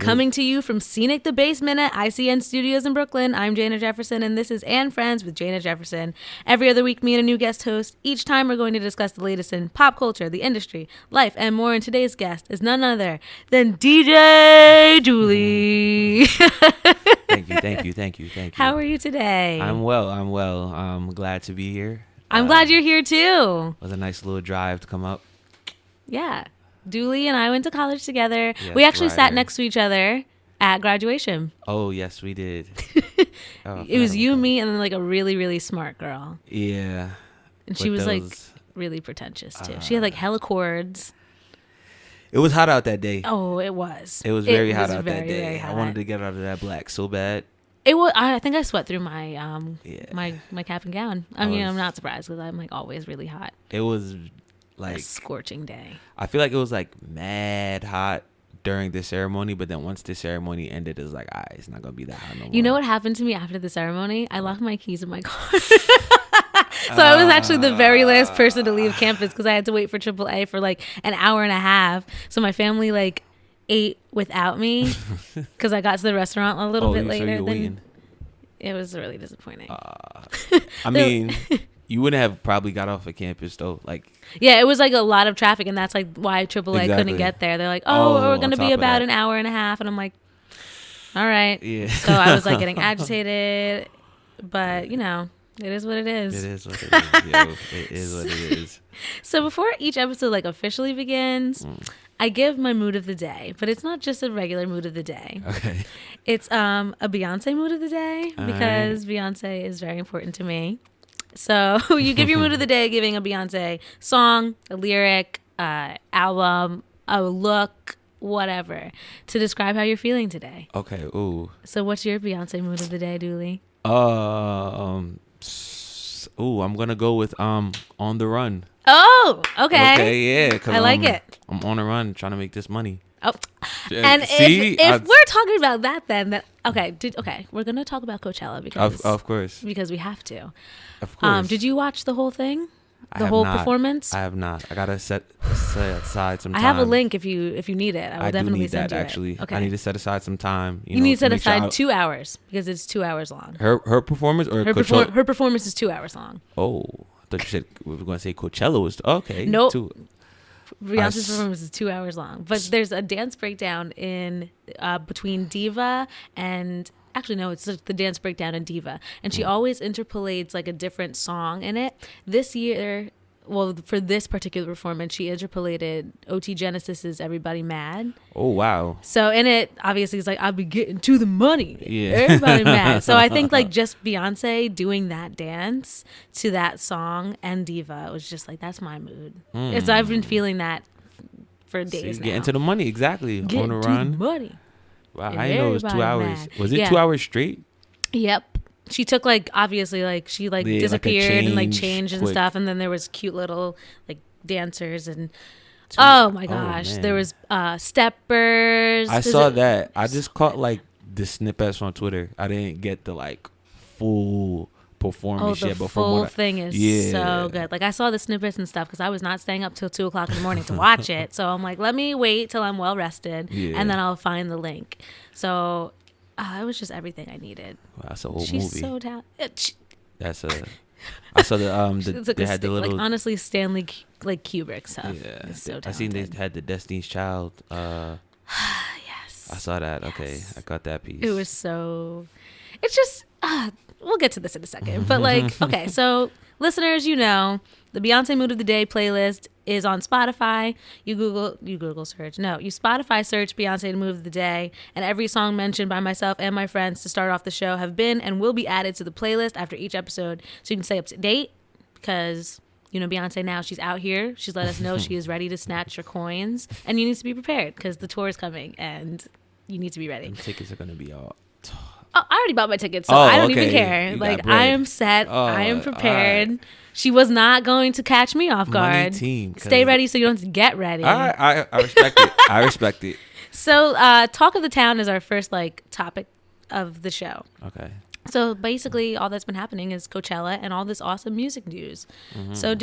Coming to you from Scenic the Basement at ICN Studios in Brooklyn, I'm Jana Jefferson, and this is And Friends with Jana Jefferson. Every other week, me and a new guest host. Each time, we're going to discuss the latest in pop culture, the industry, life, and more. And today's guest is none other than DJ Dullay. Thank you. How are you today? I'm well. I'm glad to be here. I'm glad you're here, too. It was a nice little drive to come up. Yeah. Dullay and I went to college together. Yes, we actually sat right. next to each other at graduation. Oh, yes, we did. It was you, me, and then like a really, really smart girl. Yeah. And she was like really pretentious too. She had like hella chords. It was hot out that day. Oh, it was. It was very hot out that day. Very hot. I wanted to get out of that black so bad. It was. I think I sweat through my my cap and gown. I'm not surprised because I'm like always really hot. It was like a scorching day. I feel like it was like mad hot during the ceremony, but then once the ceremony ended, it was like, all right, it's not gonna be that hot no more. You know what happened to me after the ceremony? I locked my keys in my car. So I was actually the very last person to leave campus because I had to wait for AAA for like an hour and a half. So my family like ate without me because I got to the restaurant a little bit later. So waiting. It was really disappointing. I mean, you wouldn't have probably got off of campus though. Like, yeah, it was like a lot of traffic, and that's like why AAA couldn't get there. They're like, we're going to be about an hour and a half. And I'm like, all right. Yeah. So I was like getting agitated, but you know, it is what it is. It is what it is. Yo, it is what it is. So before each episode like officially begins, I give my mood of the day, but it's not just a regular mood of the day. Okay. It's a Beyonce mood of the day because Beyonce is very important to me. So you give your mood of the day giving a Beyonce song, a lyric, album, a look, whatever, to describe how you're feeling today. Okay. Ooh. So what's your Beyonce mood of the day, Dullay? I'm gonna go with On the Run. Oh, okay. Okay, yeah. I like it. I'm on the run trying to make this money. Oh, and if we're talking about that, then we're gonna talk about Coachella because of course we have to. Of course. Did you watch the whole thing? The whole performance? I have not. I gotta set aside some time. I have a link if you need it. I will definitely send that, you actually. it. Okay. I need to set aside some time. You need to set aside 2 hours because it's 2 hours long. Her performance or her performance is 2 hours long. Oh, I thought you said we were going to say Coachella was okay. Nope. Beyonce's performance is 2 hours long, but there's a dance breakdown in between Diva and. Actually, no, it's the dance breakdown in Diva. And she always interpolates like a different song in it. This year, well, for this particular performance, she interpolated OT Genesis's Everybody Mad. Oh, wow. So in it, obviously, it's like, I'll be getting to the money. Yeah. Everybody mad. So I think like just Beyonce doing that dance to that song and Diva was just like, that's my mood. I've been feeling that for days now. Get into the money, exactly. Get on the to run. the money. Wow, I didn't know it was 2 hours. Mad. Was it 2 hours straight? Yep. She took like obviously like she like disappeared and like changed and stuff, and then there was cute little like dancers and oh my gosh, there was steppers. I saw that. I just caught like the snippets on Twitter. I didn't get the like full performance yet. The full thing is so good. Like I saw the snippets and stuff because I was not staying up till 2:00 in the morning to watch it. So I'm like, let me wait till I'm well rested, and then I'll find the link. So it was just everything I needed. Well, that's a whole movie. She's so talented. That's a. I saw the they had the little like honestly Stanley like Kubrick stuff. Yeah, it's so talented. I seen they had the Destiny's Child. Yes, I saw that. Okay, I got that piece. It was so. It's just. We'll get to this in a second. But like, okay, so listeners, you know, the Beyonce Mood of the Day playlist is on Spotify. You Spotify search Beyonce Mood of the Day, and every song mentioned by myself and my friends to start off the show have been and will be added to the playlist after each episode, so you can stay up to date because, you know, Beyonce now, she's out here. She's let us know she is ready to snatch your coins, and you need to be prepared because the tour is coming and you need to be ready. And tickets are going to be all... Oh, I already bought my tickets, so I don't even care. Like, I am set. I am prepared. Right. She was not going to catch me off guard. Stay ready so you don't have to get ready. I respect it. I respect it. So, Talk of the Town is our first, like, topic of the show. Okay. So, basically, all that's been happening is Coachella and all this awesome music news. Mm-hmm. So,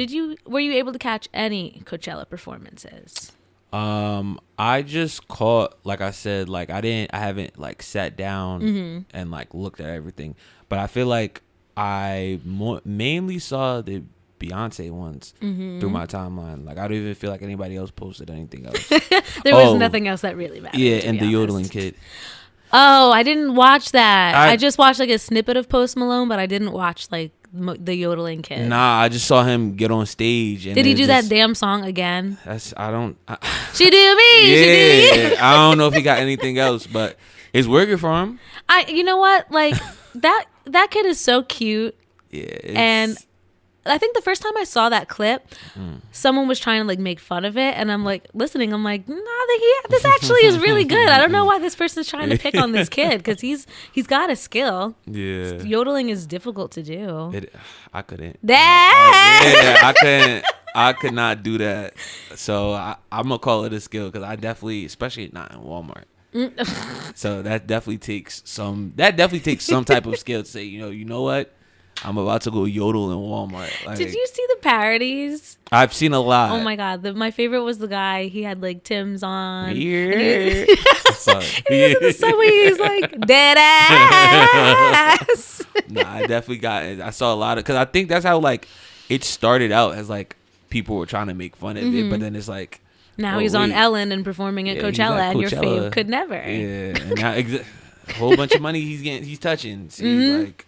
were you able to catch any Coachella performances? I just caught, like I said, like I haven't like sat down and like looked at everything, but I feel like I mainly saw the Beyonce ones through my timeline. Like I don't even feel like anybody else posted anything else. There was nothing else that really mattered. Yeah, and the yodeling kid. Oh, I didn't watch that. I just watched like a snippet of Post Malone, but I didn't watch like the yodeling kid. Nah, I just saw him get on stage. And did he do that damn song again? She do me. Yeah, she do me. I don't know if he got anything else, but it's working for him. You know what? Like that kid is so cute. Yeah, and I think the first time I saw that clip, someone was trying to like make fun of it, and I'm like listening. I'm like, this actually is really good. I don't know why this person's trying to pick on this kid because he's got a skill. Yeah, yodeling is difficult to do. I couldn't. I couldn't. I could not do that. So I'm gonna call it a skill because I definitely, especially not in Walmart. So that definitely takes some type of skill to say, you know what? I'm about to go yodel in Walmart. Like, did you see the parodies? I've seen a lot. Oh my god, my favorite was the guy. He had like Tim's on. Yeah. And he was in the subway. He's like dead ass. Nah, I definitely I saw a lot of, because I think that's how like it started out as like people were trying to make fun of it, but then it's like now he's on Ellen and performing at Coachella, and your fave could never. Yeah, and now a whole bunch of money he's touching. See, like.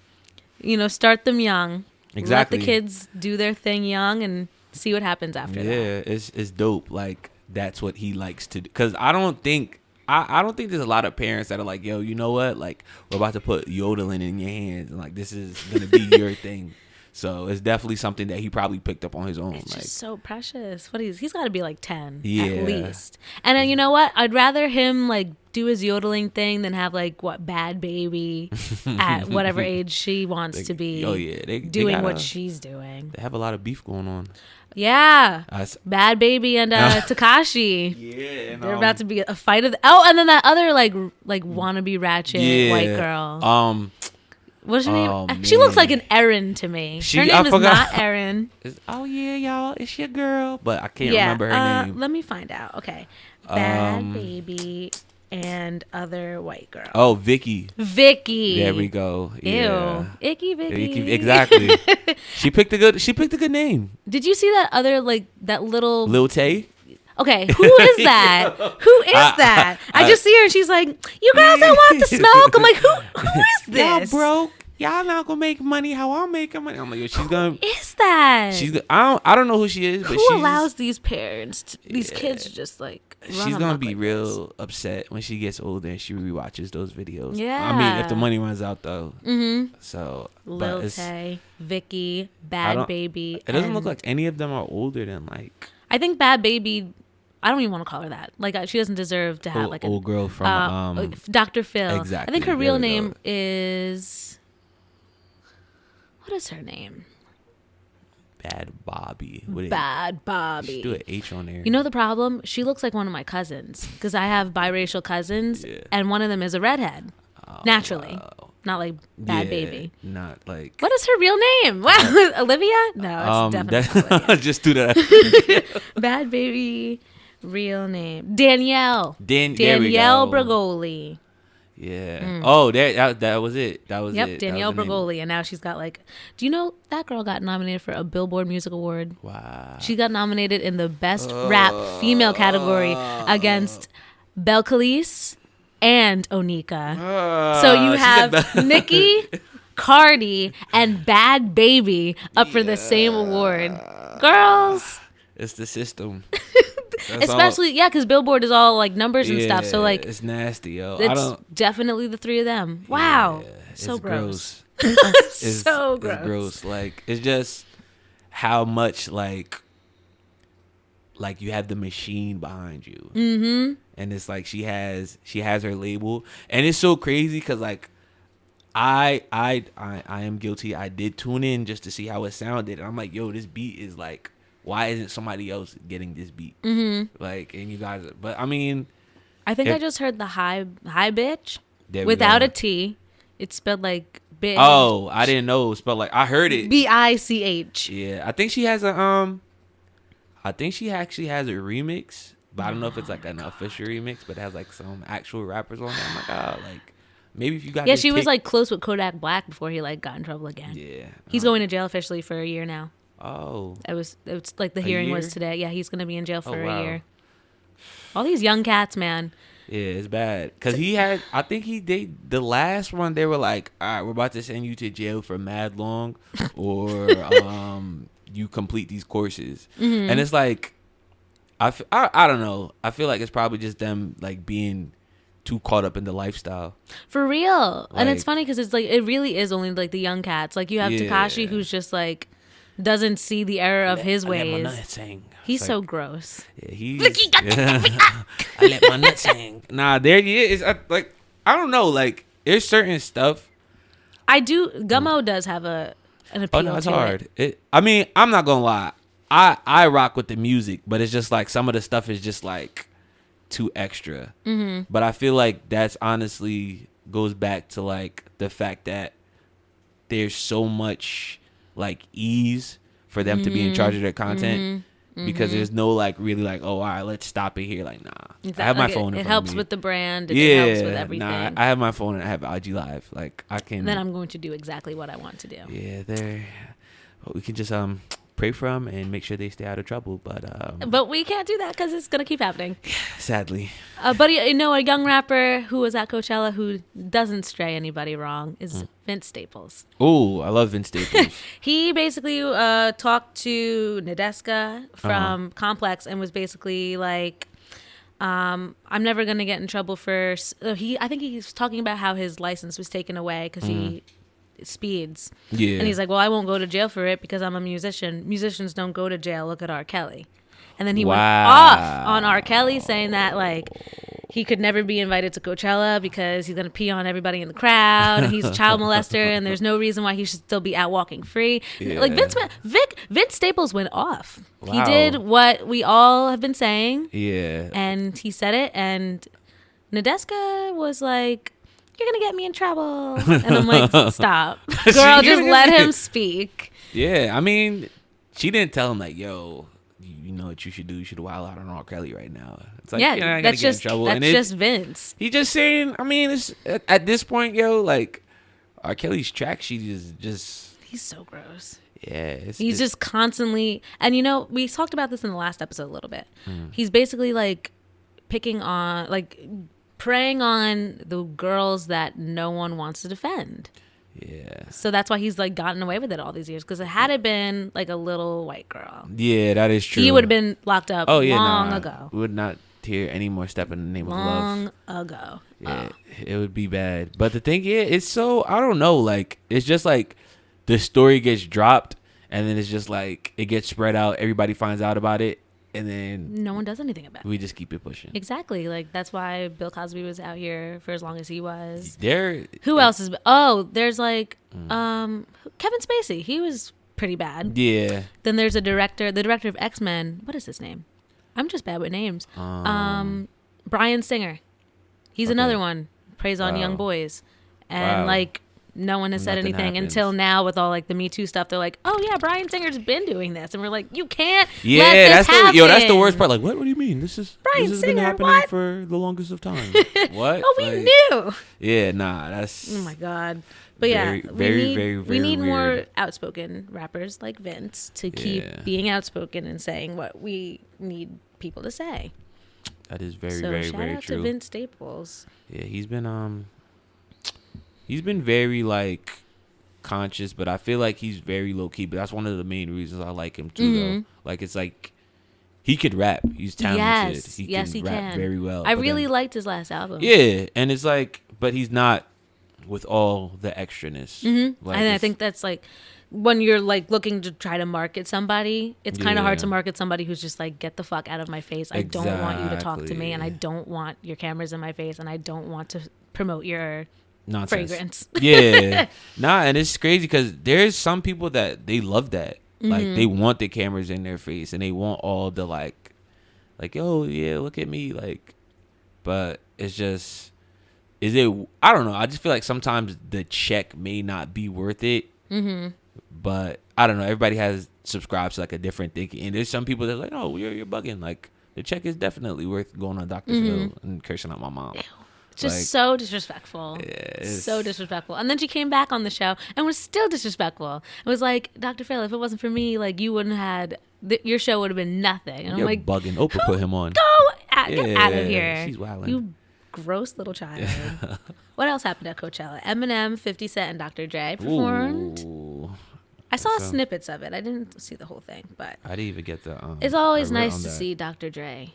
Start them young. Exactly. Let the kids do their thing young and see what happens after that. Yeah, it's dope. Like that's what he likes to do. Because I don't think there's a lot of parents that are like, yo, you know what? Like we're about to put yodeling in your hands, and like this is gonna be your thing. So it's definitely something that he probably picked up on his own. It's just so precious. He's got to be like 10 at least. And then you know what? I'd rather him like do his yodeling thing than have like Bad Baby at whatever age she wants to be. Oh yeah, doing what she's doing. They have a lot of beef going on. Yeah, Bad Baby and Tekashi. Yeah, they're about to be a fight of. And then that other like wannabe ratchet white girl. What's her name? Man. She looks like an Erin to me. Her name is not Erin. Oh yeah, y'all, it's your girl, but I can't remember her name. Let me find out. Okay, Bad Baby and other white girl. Oh, Vicky. There we go. Ew, yeah. Icky Vicky. Exactly. She picked a good name. Did you see that other that little Lil Tay? Okay, who is that? Who is that? I just see her and she's like, "You girls don't want the smoke." I'm like, who is this? Y'all broke. Y'all not gonna make money how I'm making money. I'm like, yo, she's gonna. Who is that? I don't know who she is, but who allows these parents, these kids, to just like. She's gonna be real upset when she gets older and she rewatches those videos. Yeah. I mean, if the money runs out though. Mm-hmm. So. Lil Tay, Vicky, Bad Baby. It doesn't look like any of them are older than like. I think Bad Baby. I don't even want to call her that. Like she doesn't deserve to have like an old girl from Dr. Phil. Exactly. I think her real name is. What is her name? Bad Bobby. Bad Bobby. Just do an H on there. You know the problem? She looks like one of my cousins because I have biracial cousins, and one of them is a redhead. Naturally, not like Bad Baby. Not like. What is her real name? Wow, Olivia? No, it's definitely Olivia. Just do that. Bad Baby. Real name Danielle Bregoli. Yeah. Oh, that was it. That was it. Danielle Bregoli, and now she's got like. Do you know that girl got nominated for a Billboard Music Award? Wow. She got nominated in the Best Rap Female category against Belle Khalees and Onika. So you have Nicki, Cardi, and Bad Baby up for the same award. Girls. It's the system. Especially, because Billboard is all like numbers and stuff. So like, it's nasty, yo. It's definitely the three of them. Wow, so gross. It's so gross. It's gross. Like it's just how much like you have the machine behind you, and it's like she has her label, and it's so crazy because like I am guilty. I did tune in just to see how it sounded, and I'm like, yo, this beat is like. Why isn't somebody else getting this beat? Like, and you guys, but I mean, I think I just heard the high bitch without a T. It's spelled like bitch. Oh, I didn't know it was spelled like. I heard it BICH. Yeah, I think she has a I think she actually has a remix But I don't know if it's like an official remix, but it has like some actual rappers on it. I'm like, oh, like maybe if you got Yeah, she was like close with Kodak Black before he like got in trouble again. Yeah, he's going to jail officially for a year now. Oh, It's like the hearing was today. Yeah, he's gonna be in jail for wow. a year. All these young cats, man. Yeah, it's bad because I think the last one they were like, all right, we're about to send you to jail for mad long, or you complete these courses, and it's like, I don't know. I feel like it's probably just them like being too caught up in the lifestyle. For real. Like, and it's funny because it's like it really is only like the young cats. Like you have Tekashi who's just like doesn't see the error of his ways. He's so gross. Yeah, I let my nuts hang. Nah, there he is. Like I don't know. Like there's certain stuff. Gummo does have an appeal. Oh no, it's hard. I mean, I'm not gonna lie. I rock with the music, but it's just like some of the stuff is just like too extra. Mm-hmm. But I feel like that's honestly goes back to like the fact that there's so much like ease for them to be in charge of their content. Because there's no like really like, oh, all right, let's stop it here. Like, nah. Exactly. I have my phone. It helps with the brand. And it helps with everything. Nah, I have my phone and I have IG Live. Like I can. Then I'm going to do exactly what I want to do. Yeah, we can just pray for them and make sure they stay out of trouble. But we can't do that because it's gonna keep happening. Sadly. But a young rapper who was at Coachella who doesn't stray anybody wrong is Vince Staples. Oh, I love Vince Staples. He basically talked to Nadeska from Complex and was basically like, I'm never gonna get in trouble for. I think he's talking about how his license was taken away because he speeds. Yeah. And he's like, well, I won't go to jail for it because I'm a musician. Musicians don't go to jail. Look at R. Kelly. And then he went off on R. Kelly saying that like he could never be invited to Coachella because he's gonna pee on everybody in the crowd and he's a child molester and there's no reason why he should still be out walking free. Yeah. Like Vince Staples went off. Wow. He did what we all have been saying. Yeah. And he said it, and Nadeska was like, you're gonna get me in trouble. And I'm like, stop. Girl, just let him speak. Yeah, I mean, she didn't tell him like, yo, you know what you should do? You should wild out on R. Kelly right now. It's like, yeah, that's just get in trouble. That's just Vince. He just saying, I mean, it's, at this point, yo, like R. Kelly's track sheet is just he's so gross. Yeah, he's just constantly, and we talked about this in the last episode a little bit. He's basically like picking on, like preying on the girls that no one wants to defend. Yeah. So that's why he's like gotten away with it all these years. Because had it been like a little white girl, yeah, that is true, he would have been locked up long ago. We would not hear any more Step in the Name of Love. Long ago. Yeah, it would be bad. But the thing is, it's so, I don't know, like it's just like the story gets dropped and then it's just like it gets spread out. Everybody finds out about it. And then no one does anything about it. We just keep it pushing. Exactly. Like that's why Bill Cosby was out here for as long as he was. Who else is? Oh, there's like Kevin Spacey. He was pretty bad. Yeah. Then there's the director of X-Men. What is his name? I'm just bad with names. Bryan Singer. He's another one. Preys on young boys, and like no one has said anything until now with all like the Me Too stuff. They're like, oh yeah, Bryan Singer's been doing this, and we're like, you can't let this happen. That's the worst part. Like, what do you mean? This has been happening for the longest of time. What? Oh, we knew. Yeah, nah, that's. Oh my god. But we need more outspoken rappers like Vince to keep being outspoken and saying what we need people to say. That is very, very, very true. Shout out to Vince Staples. Yeah, he's been very like conscious, but I feel like he's very low key. But that's one of the main reasons I like him too, though. Like it's like he could rap. He's talented. Yes, he can rap very well. I really liked his last album. Yeah, and it's like, but he's not with all the extraness. Like and I think that's like when you're like looking to try to market somebody, it's kind of hard to market somebody who's just like, get the fuck out of my face. I don't want you to talk to me, and I don't want your cameras in my face, and I don't want to promote your nonsense. Fragrance. Yeah. Nah, and it's crazy because there's some people that they love that. Like they want the cameras in their face and they want all the like, oh yeah, look at me. Like, but it's just, I don't know. I just feel like sometimes the check may not be worth it. But I don't know. Everybody has subscribed to like a different thinking. And there's some people that are like, oh, you're bugging. Like, the check is definitely worth going on Dr. Phil and cursing out my mom. Ew. Just so disrespectful. So disrespectful. And then she came back on the show and was still disrespectful. It was like, Dr. Phil, if it wasn't for me, like, you wouldn't have had, your show would have been nothing. And You're I'm like, bugging. Oprah put him on. Get out of here. She's wilding. You gross little child. What else happened at Coachella? Eminem, 50 Cent, and Dr. Dre performed. Ooh. I saw snippets of it. I didn't see the whole thing, but I didn't even get the. It's always nice to see Dr. Dre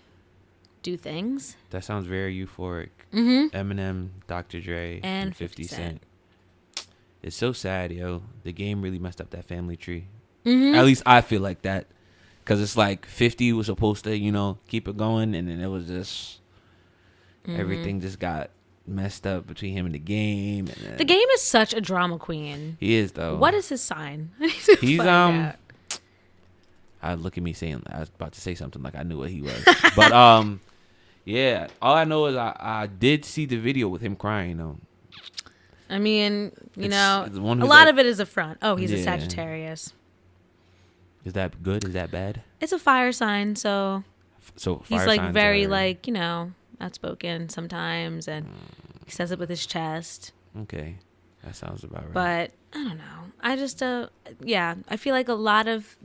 do things. That sounds very euphoric. Eminem, Dr. Dre, and 50 Cent. It's so sad, yo. The game really messed up that family tree. At least I feel like that. Because it's like 50 was supposed to, keep it going. And then it was just, everything just got messed up between him and the game. And the game is such a drama queen. He is, though. What is his sign? He's, look at me saying, I was about to say something like I knew what he was. But, yeah, all I know is I did see the video with him crying, though. I mean, a lot like, of it is a front. Oh, he's a Sagittarius. Is that good? Is that bad? It's a fire sign, so he's like very like, outspoken sometimes, and he says it with his chest. Okay. That sounds about right. But I don't know. I just I feel like a lot of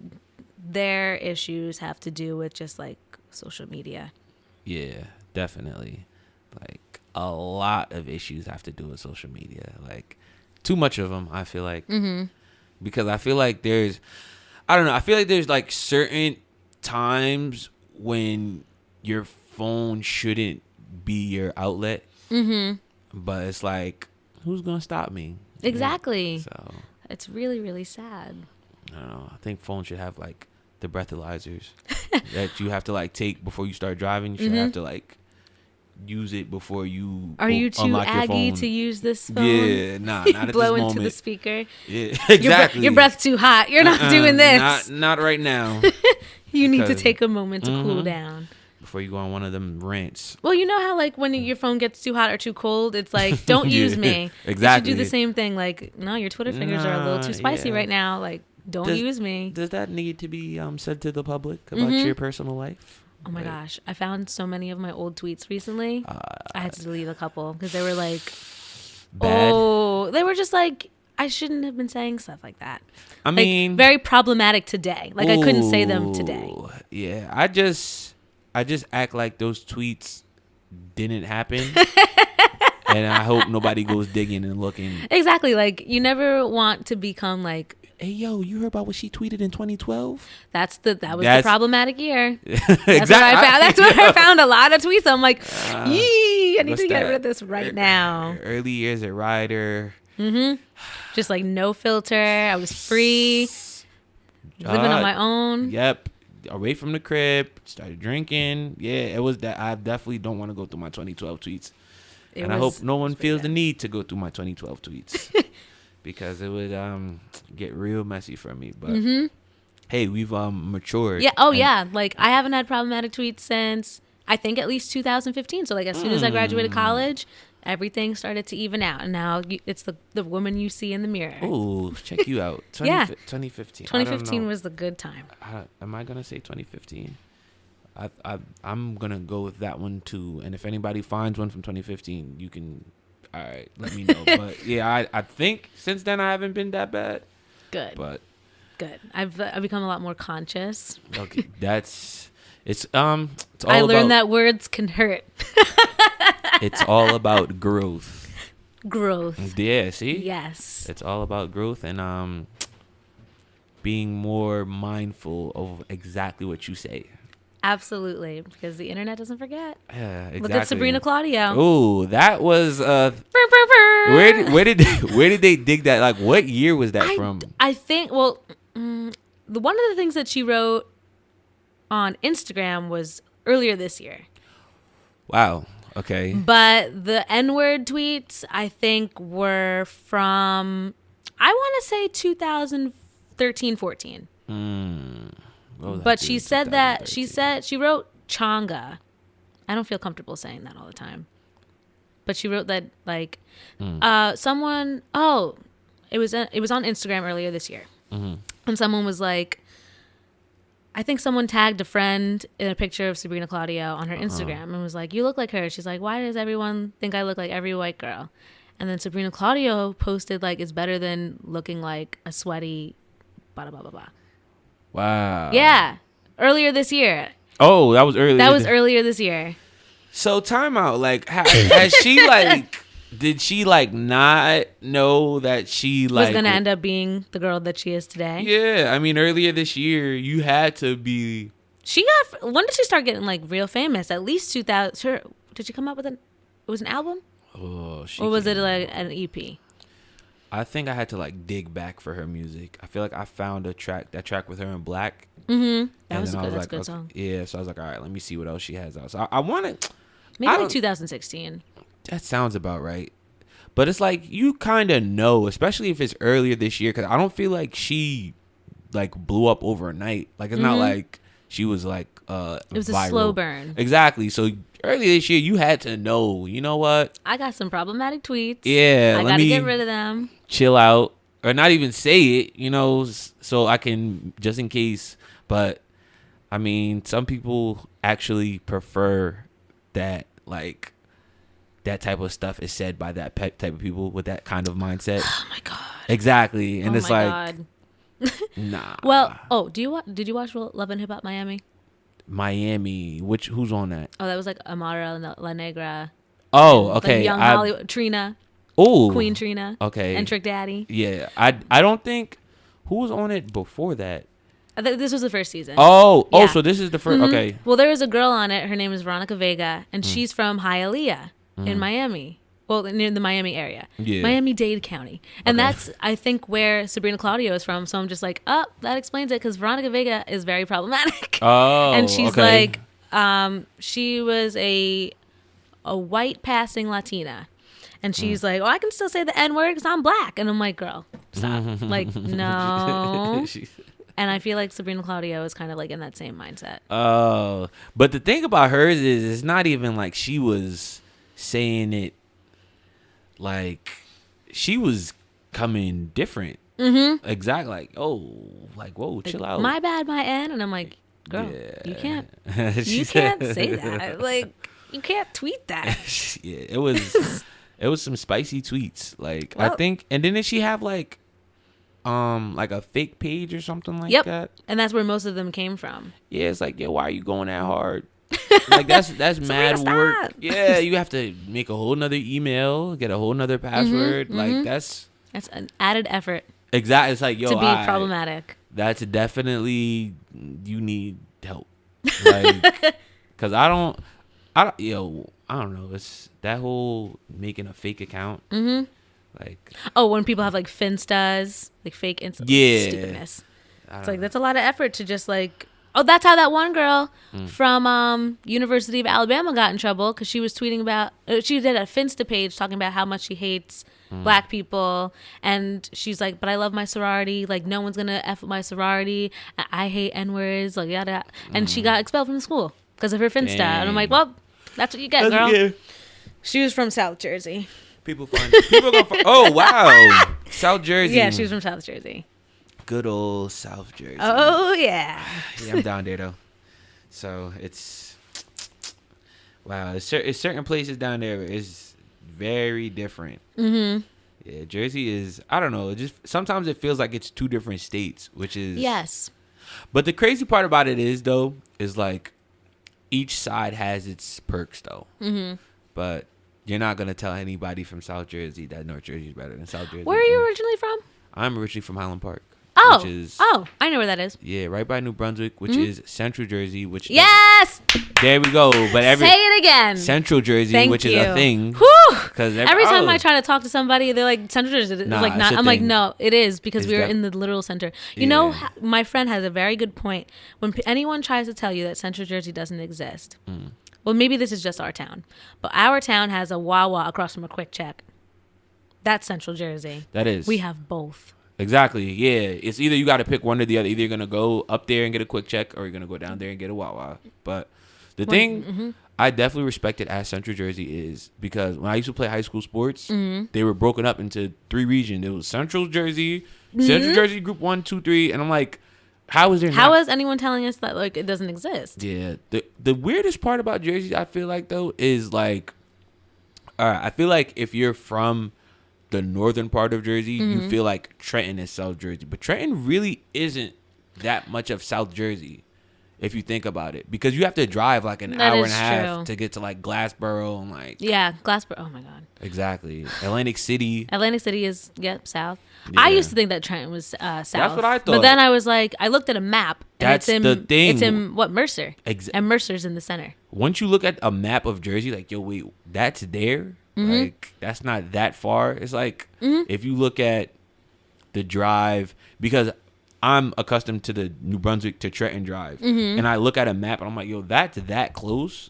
their issues have to do with just like social media. Yeah, definitely. Like a lot of issues have to do with social media. Like too much of them, I feel like. Because I feel like I feel like there's like certain times when your phone shouldn't be your outlet. But it's like, who's going to stop me? Exactly. So it's really, really sad. I don't know. I think phones should have like the breathalyzers that you have to like take before you start driving. You should have to like use it before you Are you too aggy to use this phone? Yeah, not at this blow moment. Into the speaker. Yeah, exactly. Your breath too hot. You're not doing this. Not right now. You need to take a moment to cool down before you go on one of them rants. Well, you know how like when your phone gets too hot or too cold, it's like, don't use me. Exactly. You should do the same thing. Like, no, your Twitter fingers are a little too spicy right now. Like, don't use me. Does that need to be said to the public about your personal life? Oh my gosh. I found so many of my old tweets recently. I had to delete a couple because they were like, bad. Oh, they were just like, I shouldn't have been saying stuff like that. I mean, very problematic today. Like, I couldn't say them today. Yeah, I just act like those tweets didn't happen. And I hope nobody goes digging and looking. Exactly. Like, you never want to become like, hey, yo, you heard about what she tweeted in 2012? That was the problematic year. Exactly. That's where I found a lot of tweets. I'm like, I need to get rid of this right now. Early years at Ryder. Just like no filter. I was free. Living on my own. Yep. Away from the crib. Started drinking. Yeah, it was that. I definitely don't want to go through my 2012 tweets. I hope no one feels the need to go through my 2012 tweets. Because it would get real messy for me. But hey, we've matured. Yeah. Oh, yeah. Like, I haven't had problematic tweets since, I think, at least 2015. So, like, as soon as I graduated college, everything started to even out. And now it's the woman you see in the mirror. Oh, check you out. 2015. 2015 was the good time. Am I going to say 2015? I'm going to go with that one, too. And if anybody finds one from 2015, you can... All right, let me know. But yeah, I think since then I haven't been that bad. Good. But good. I've become a lot more conscious. Okay, it's all I learned that words can hurt. It's all about growth. Growth. Yeah, see? Yes. It's all about growth and being more mindful of exactly what you say. Absolutely, because the internet doesn't forget. Yeah, exactly. Look at Sabrina Claudio. Oh, that was where did they dig that? Like, what year was that from? I think one of the things that she wrote on Instagram was earlier this year. Wow. Okay. But the N-word tweets, I think, were from, I want to say 2013, 14. But she said that she wrote Changa. I don't feel comfortable saying that all the time. But she wrote that like someone it was on Instagram earlier this year. And someone was like, I think someone tagged a friend in a picture of Sabrina Claudio on her Instagram and was like, you look like her. She's like, why does everyone think I look like every white girl? And then Sabrina Claudio posted like, it's better than looking like a sweaty blah, blah, blah, blah. Wow. Yeah. Earlier this year. Oh, that was earlier. That was earlier this year. So time out. Like, has she like, did she like not know that she like was going to end up being the girl that she is today? Yeah. I mean, earlier this year, you had to be. When did she start getting like real famous? At least 2000. Did she come up with it was an album? Oh, or was it like an EP? I think I had to like dig back for her music. I feel like I found that track with her in Black. Mm-hmm. That's a good song. Yeah, so I was like, all right, let me see what else she has out. So I wanted maybe like 2016. That sounds about right. But it's like you kind of know, especially if it's earlier this year, because I don't feel like she like blew up overnight. Like it's not like she was like it was viral. A slow burn. Exactly. So earlier this year, you had to know. You know what? I got some problematic tweets. Yeah, I gotta get rid of them. Chill out, or not even say it. You know, so I can just in case. But I mean, some people actually prefer that like that type of stuff is said by that type of people with that kind of mindset. Oh my god. Exactly, and it's like. God. Nah. Well, did you watch Love and Hip Hop Miami? Who's on that? Oh, that was like Amara La Negra. Oh, okay. Like young Hollywood Trina. Oh, Queen Trina. Okay. And Trick Daddy. Yeah, I don't think who was on it before that. This was the first season. Oh, so this is the first. Mm-hmm. Okay. Well, there was a girl on it. Her name is Veronica Vega, and she's from Hialeah in Miami. Well, near the Miami area. Yeah. Miami-Dade County. And that's, I think, where Sabrina Claudio is from. So I'm just like, oh, that explains it, because Veronica Vega is very problematic. Oh, and she's like, she was a white passing Latina. And she's like, oh, I can still say the N-word because I'm black. And I'm like, girl, stop. Like, no. And I feel like Sabrina Claudio is kind of like in that same mindset. Oh. But the thing about hers is it's not even like she was saying it. Like, she was coming different. Mm-hmm. Exactly. Like, whoa, chill out. My bad, my end. And I'm like, girl, you can't say that. Like, you can't tweet that. Yeah, it was some spicy tweets. Like, well, I think, and didn't she have like a fake page or something like that? And that's where most of them came from. Yeah, it's like, why are you going that hard? Like that's mad work. Yeah, you have to make a whole nother email, get a whole nother password. Like that's an added effort. Exactly. It's like to be problematic. That's definitely, you need help. Like, cause I don't know. It's that whole making a fake account. Mm-hmm. Like, when people have like Finstas, like fake stupidness. It's like that's a lot of effort to just like. Oh, that's how that one girl from University of Alabama got in trouble, because she was tweeting about, she did a Finsta page talking about how much she hates black people, and she's like, but I love my sorority, like no one's gonna F with my sorority, I hate N-words, like yada, and she got expelled from the school because of her Finsta. Dang. And I'm like, well, that's what you get, girl. Yeah. She was from South Jersey. People gonna find, oh wow, South Jersey. Yeah, she was from South Jersey. Good old South Jersey. Oh, yeah. Yeah, I'm down there, though. So, it's... Wow. It's certain places down there is very different. Mm-hmm. Yeah, Jersey is... I don't know. Just sometimes it feels like it's two different states, which is... Yes. But the crazy part about it is, though, is like each side has its perks, though. Mm-hmm. But you're not going to tell anybody from South Jersey that North Jersey is better than South Jersey. Where are you originally from? I'm originally from Highland Park. I know where that is. Yeah, right by New Brunswick, which is Central Jersey, which yes, there we go. But say it again. Central Jersey, Thank which you. is a thing. Because every time I try to talk to somebody, they're like Central Jersey. It's like not. I'm like, no, it is, because we're in the literal center. You know, my friend has a very good point. When anyone tries to tell you that Central Jersey doesn't exist, well, maybe this is just our town, but our town has a Wawa across from a Quick Check. That's Central Jersey. That is. We have both. Exactly. Yeah. It's either you got to pick one or the other. Either you're going to go up there and get a Quick Check, or you're going to go down there and get a Wawa. But the thing I definitely respected as Central Jersey is because when I used to play high school sports, they were broken up into 3 regions. It was Central Jersey, Central Jersey Group 1, 2, 3. And I'm like, How is there? How is anyone telling us that like it doesn't exist? Yeah. The weirdest part about Jersey, I feel like though, is like, all right, I feel like if you're from the northern part of Jersey, you feel like Trenton is South Jersey, but Trenton really isn't that much of South Jersey. If you think about it, because you have to drive like an hour and a half to get to like Glassboro and like Glassboro. Oh my god, exactly. Atlantic City. Atlantic City is south. Yeah. I used to think that Trenton was south. That's what I thought. But then I was like, I looked at a map. And That's the thing. It's in what, Mercer, and Mercer's in the center. Once you look at a map of Jersey, like yo, wait, that's there. Like that's not that far. It's like if you look at the drive, because I'm accustomed to the New Brunswick to Trenton drive, and I look at a map and I'm like, yo, that's that close.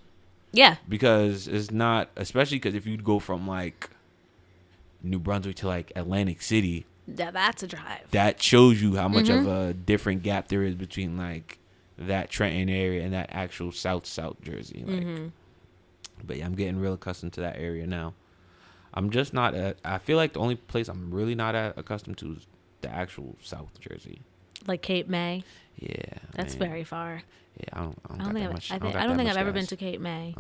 Yeah. Because it's not, especially because if you go from like New Brunswick to like Atlantic City, that's a drive. That shows you how much of a different gap there is between like that Trenton area and that actual South Jersey. Like, but yeah, I'm getting real accustomed to that area now. I'm just not. I feel like the only place I'm really not accustomed to is the actual South Jersey. Like Cape May. Yeah, that's very far. Yeah, I don't think I've ever been to Cape May.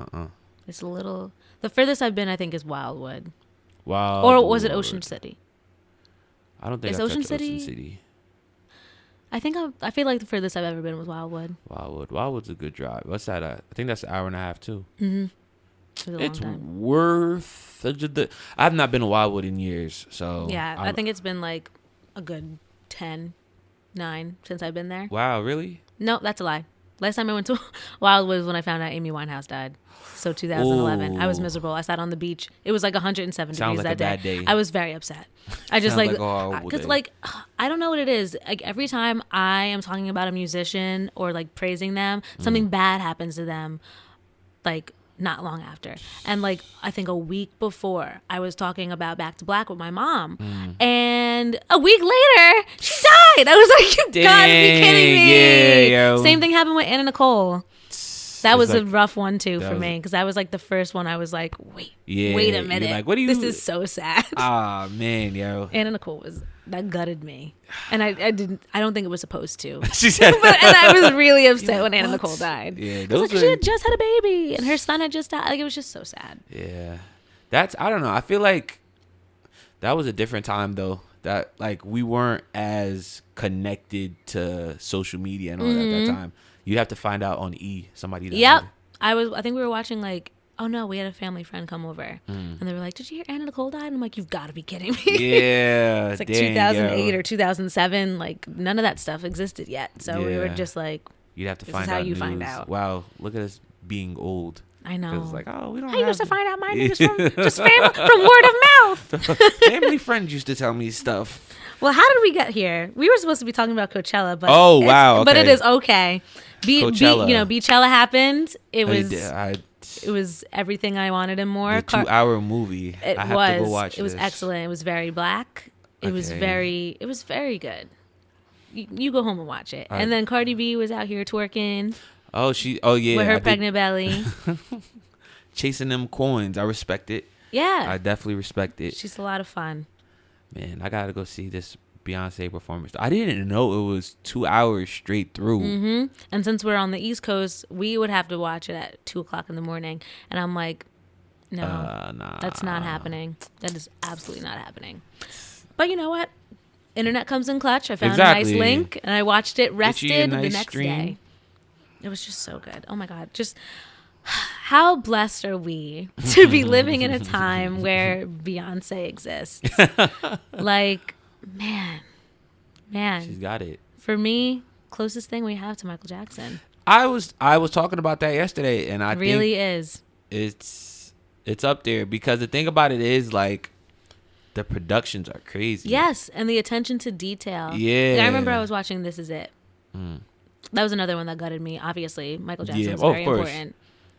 It's a little. The furthest I've been, I think, is Wildwood. Or was it Ocean City? I don't think it's Ocean City. I feel like the furthest I've ever been was Wildwood. Wildwood's a good drive. What's that? I think that's an hour and a half too. It's worth. I have not been to Wildwood in years, so yeah, I think it's been like a good 9 since I've been there. Wow, really? No, that's a lie. Last time I went to Wildwood was when I found out Amy Winehouse died. So 2011. Ooh. I was miserable. I sat on the beach. It was like 107 Sounds degrees like that day. I was very upset. I just because like I don't know what it is. Like every time I am talking about a musician or like praising them, something bad happens to them. Like not long after. And like I think a week before I was talking about Back to Black with my mom and a week later she died. I was like, you gotta be kidding me. Yeah, yo. Same thing happened with Anna Nicole. That was a rough one too for me because that was like the first one I was like, wait a minute. Like, what do you? This is so sad. Ah, man, yo. Anna Nicole that gutted me, and I don't think it was supposed to. She said, and I was really upset when Anna Nicole died. Yeah, she had just had a baby and her son had just died. Like it was just so sad. Yeah, I don't know. I feel like that was a different time though. That like we weren't as connected to social media and all that at that time. You'd have to find out on somebody. Yep. I think we were watching like, oh no, we had a family friend come over and they were like, did you hear Anna Nicole died? And I'm like, you've got to be kidding me. Yeah. It's like 2008 or 2007. Like none of that stuff existed yet. So we were just like, you'd have to this find is out. How you find out. Wow. Look at us being old. I know. It's like, oh, we don't. I used to find out my news from word of mouth. Family friends used to tell me stuff. Well, how did we get here? We were supposed to be talking about Coachella, but wow, okay. But it is okay. Beachella happened. It was everything I wanted and more. The 2-hour movie. I have to go watch it was excellent. It was very black. It was very good. You go home and watch it. And then Cardi B was out here twerking. Oh yeah. With her pregnant belly. Chasing them coins. I respect it. Yeah. I definitely respect it. She's a lot of fun. Man, I gotta go see this Beyonce performance. I didn't know it was 2 hours straight through. And since we're on the East Coast, we would have to watch it at 2:00 in the morning. And I'm like, no, that's not happening. That is absolutely not happening. But you know what? Internet comes in clutch. I found a nice link and I watched it rested the next day. It was just so good. Oh my God. Just how blessed are we to be living in a time where Beyonce exists? Like, man. She's got it. For me, closest thing we have to Michael Jackson. I was talking about that yesterday, and I really think it's up there because the thing about it is like the productions are crazy. Yes, and the attention to detail. Yeah. Like, I remember I was watching This Is It. That was another one that gutted me. Obviously, Michael Jackson was very important.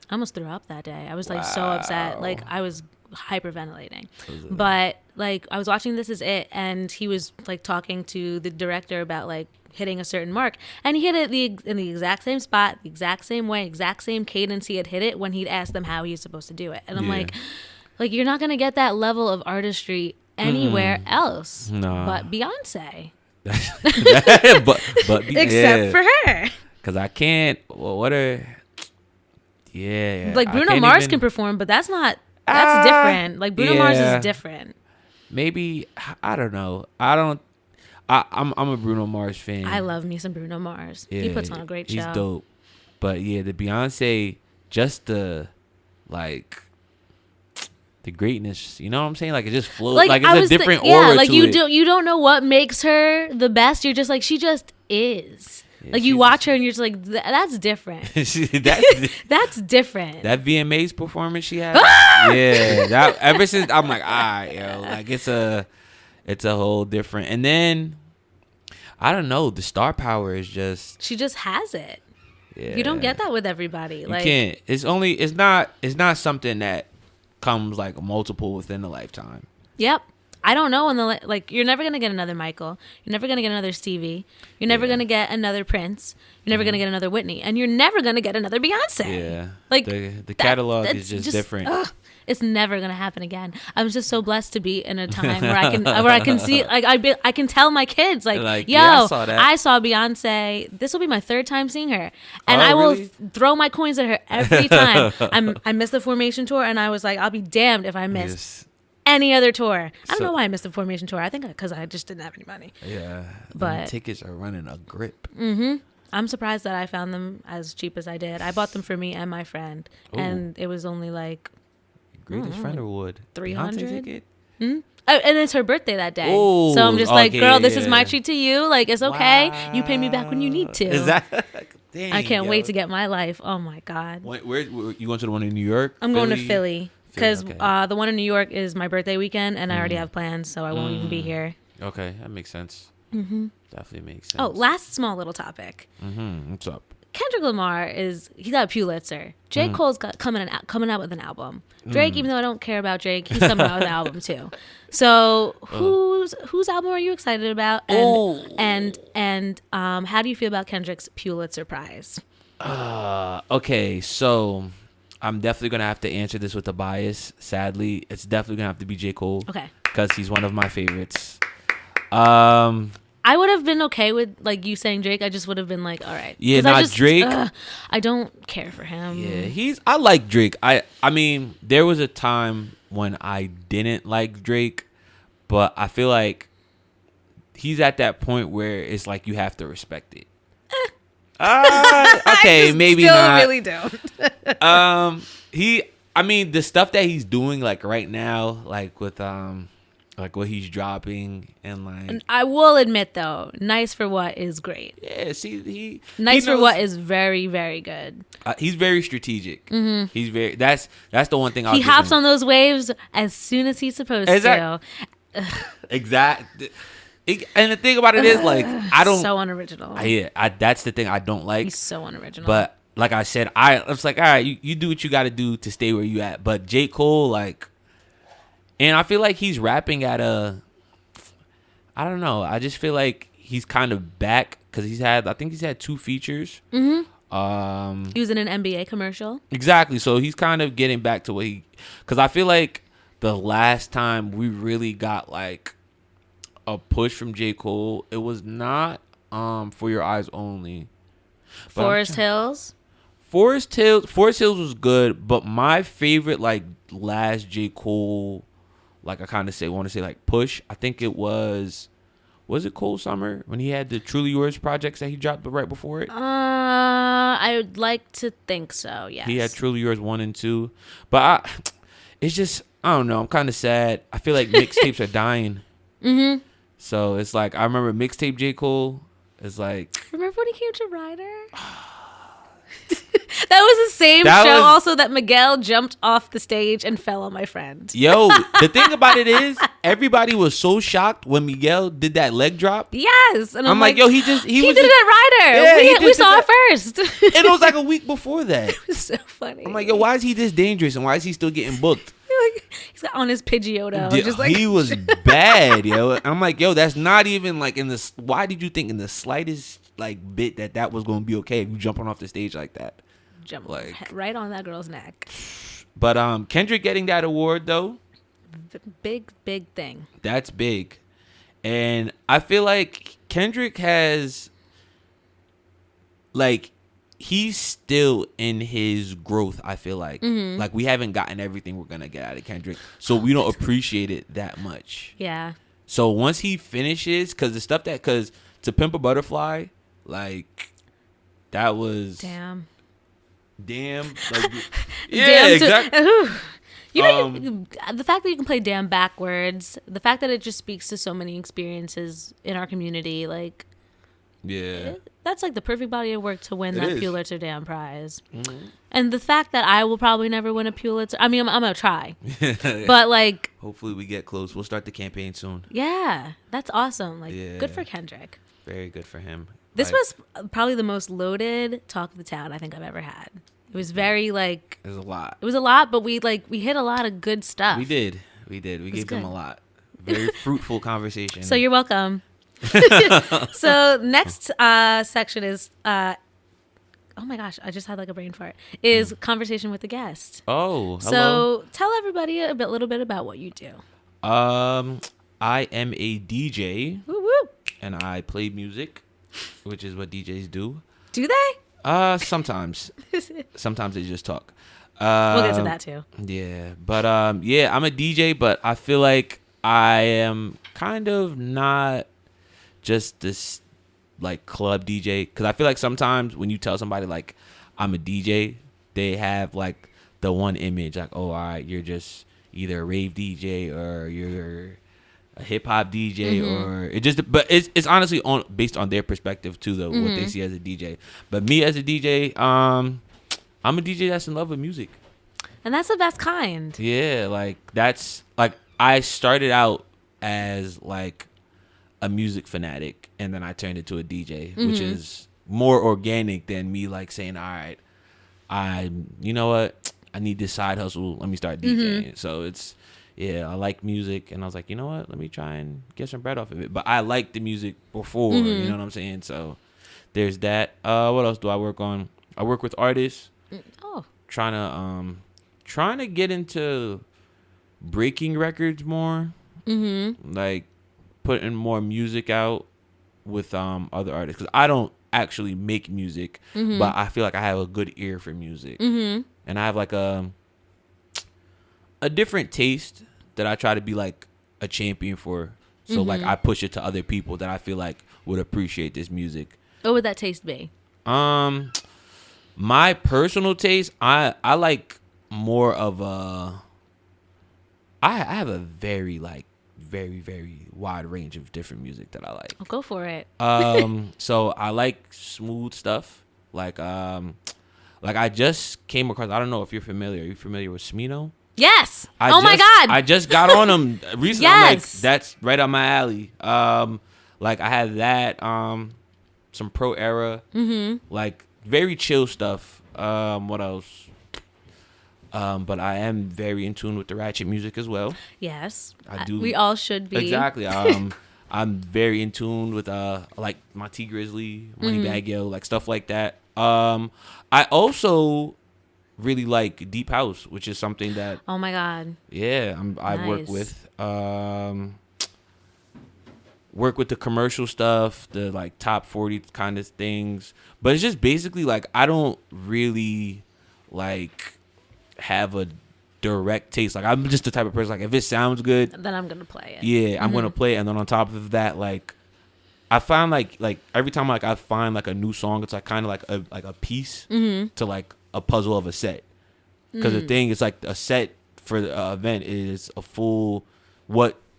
I almost threw up that day. I was like so upset. Like I was hyperventilating. But like I was watching This Is It and he was like talking to the director about like hitting a certain mark and he hit it in the exact same spot, the exact same way, exact same cadence he had hit it when he'd asked them how he was supposed to do it. And I'm like you're not going to get that level of artistry anywhere else but Beyonce. but except for her. Because I can't. Well, what are? Yeah. Like Bruno Mars can perform, but that's different. Like Bruno Mars is different. Maybe I don't know. I'm a Bruno Mars fan. I love me some Bruno Mars. Yeah, he puts on a great show. He's dope. But yeah, the Beyonce, just the like the greatness. You know what I'm saying? Like it just flows. Like it's a different aura. Like to you it. you don't know what makes her the best. You're just like she just is. Yeah, like you watch her and you're just like that's different. That's different. That VMA's performance she had. Yeah. That ever since I'm like, all right, yo, like it's a whole different. And then I don't know, the star power is just she just has it. Yeah. You don't get that with everybody. You like can't. It's not something that comes like multiple within a lifetime. Yep. I don't know like you're never gonna get another Michael. You're never gonna get another Stevie. You're never gonna get another Prince. You're never gonna get another Whitney, and you're never gonna get another Beyonce. Yeah, like the catalog is just different. It's never gonna happen again. I'm just so blessed to be in a time where I can see like I can tell my kids like yo, I saw Beyonce. This will be my third time seeing her, and I will throw my coins at her every time. I missed the Formation tour, and I was like, I'll be damned if I miss any other tour. I don't know why I missed the Formation tour. I think because I just didn't have any money. Yeah, but tickets are running a grip. Mm-hmm. I'm surprised that I found them as cheap as I did. I bought them for me and my friend, and it was only like greatest friend award 300. Mm-hmm. And it's her birthday that day, so I'm just like, girl, this is my treat to you. Like it's okay. Wow. You pay me back when you need to. Is that? Dang, I can't wait to get my life. Oh my god. Where you going to the one in New York? I'm going to Philly. Because the one in New York is my birthday weekend, and I already have plans, so I won't even be here. Okay, that makes sense. Mm-hmm. Definitely makes sense. Oh, last small little topic. Mm-hmm. What's up? Kendrick Lamar he got a Pulitzer. J. Cole's coming out with an album. Drake, even though I don't care about Drake, he's coming out with an album too. So whose album are you excited about? And how do you feel about Kendrick's Pulitzer Prize? Okay, so I'm definitely going to have to answer this with a bias. Sadly, it's definitely going to have to be J. Cole. Okay. Because he's one of my favorites. I would have been okay with like you saying Drake. I just would have been like, all right. Yeah, not Drake. I don't care for him. Yeah, I like Drake. I mean, there was a time when I didn't like Drake, but I feel like he's at that point where it's like you have to respect it. Okay, maybe still not. Really don't. I mean, the stuff that he's doing like right now, like with like what he's dropping and like. And I will admit though, Nice for What is great. Yeah, see, Nice for What is very, very good. He's very strategic. Mm-hmm. He's very. That's the one thing. He hops on those waves as soon as he's supposed to. Exactly. And the thing about it is, like, I don't. So unoriginal. That's the thing I don't like. He's so unoriginal. But like I said, it's like, all right, you do what you got to do to stay where you at. But J. Cole, like, and I feel like he's rapping at I don't know. I just feel like he's kind of back because I think he's had 2 features. Mm-hmm. He was in an NBA commercial. Exactly. So he's kind of getting back to because I feel like the last time we really got like a push from J. Cole, it was not For Your Eyes Only. Forest Hills. Forest Hills was good, but my favorite like last J. Cole, like I want to say like push, I think it was it Cold Summer when he had the Truly Yours projects that he dropped right before it? I would like to think so, yes. He had Truly Yours 1 and 2. But it's just, I don't know, I'm kind of sad. I feel like mixtapes are dying. Mm-hmm. So it's like, I remember mixtape J. Cole is like... Remember when he came to Ryder? That was the same show also that Miguel jumped off the stage and fell on my friend. Yo, the thing about it is, everybody was so shocked when Miguel did that leg drop. Yes. And I'm like, yo, he did it at Ryder. Yeah, we saw it first. And it was like a week before that. It was so funny. I'm like, yo, why is he this dangerous and why is he still getting booked? He's got on his Pidgeotto. Yeah, just like he was bad, yo. I'm like, yo, that's not even like why did you think in the slightest like bit that was going to be okay if you jumping off the stage like that? Jump like right on that girl's neck. But Kendrick getting that award though, big thing. That's big. And I feel like Kendrick has, like, he's still in his growth, I feel like. Like, we haven't gotten everything we're going to get out of Kendrick. So we don't appreciate it that much. Yeah. So once he finishes, because To Pimp a Butterfly, like, that was... Damn. Like, yeah, Damn exactly. You know, the fact that you can play Damn backwards, the fact that it just speaks to so many experiences in our community, like, yeah, that's like the perfect body of work to win It that is. Pulitzer Damn Prize. And the fact that I will probably never win a Pulitzer, I mean, I'm gonna try, but like, hopefully we get close. We'll start the campaign soon. yeah, that's awesome. Like, Yeah. good for Kendrick. Very good for him. This Like, was probably the most loaded talk of the town I think I've ever had. It was very like, there's a lot. it was a lot, but we hit a lot of good stuff. We did. We gave them good. a lot. Very fruitful conversation. So you're welcome. So next section is oh my gosh, I just had like a brain fart. Is conversation with the guest. Oh, hello. So tell everybody a little bit about what you do. I am a DJ Woo woo. and I play music, which is what DJs do. Do they? Sometimes. Sometimes they just talk. We'll get to that too. Yeah, but yeah, I'm a DJ, but I feel like I am kind of not just this like club DJ, because I feel like sometimes when you tell somebody like I'm a DJ, they have like the one image like, oh, all right, you're just either a rave DJ or you're a hip hop DJ, or it just, but it's honestly based on their perspective too, though, what they see as a DJ. But me as a DJ, I'm a DJ that's in love with music. And that's the best kind. Yeah, like that's like I started out as like a music fanatic, and then I turned into a DJ, which is more organic than me like saying, all right, you know what, I need this side hustle, let me start DJing. So it's, yeah, I like music, and I was like, you know what, let me try and get some bread off of it. But I liked the music before, you know what I'm saying? So there's that. What else do I work on? I work with artists. Oh. Trying to get into breaking records more. Like putting more music out with other artists, because I don't actually make music, but I feel like I have a good ear for music, and I have like a different taste that I try to be like a champion for. So like I push it to other people that I feel like would appreciate this music. What would that taste be? My personal taste, I like more of I have a very very wide range of different music that I like. I'll go for it. So I like smooth stuff. Like I just came across, I don't know if you're familiar. Are you familiar with Smino? Yes. My God. I just got on him recently. Yes. I'm like, that's right up my alley. Like I had that, some Pro Era, like very chill stuff. What else? But I am very in tune with the ratchet music as well. Yes. I do. We all should be. Exactly. I'm very in tune with like my T Grizzly, Moneybagg Yo, like stuff like that. I also really like deep house, which is something that, oh my God, yeah, I work with. Work with the commercial stuff, the like top 40 kind of things. But it's just basically like I don't really like have a direct taste. Like I'm just the type of person, like if it sounds good, then I'm gonna play it. Yeah, I'm gonna play it. And then on top of that, like I find like every time like I find like a new song, it's like kind of like a piece to like a puzzle of a set. Because the thing is like a set for the event is a full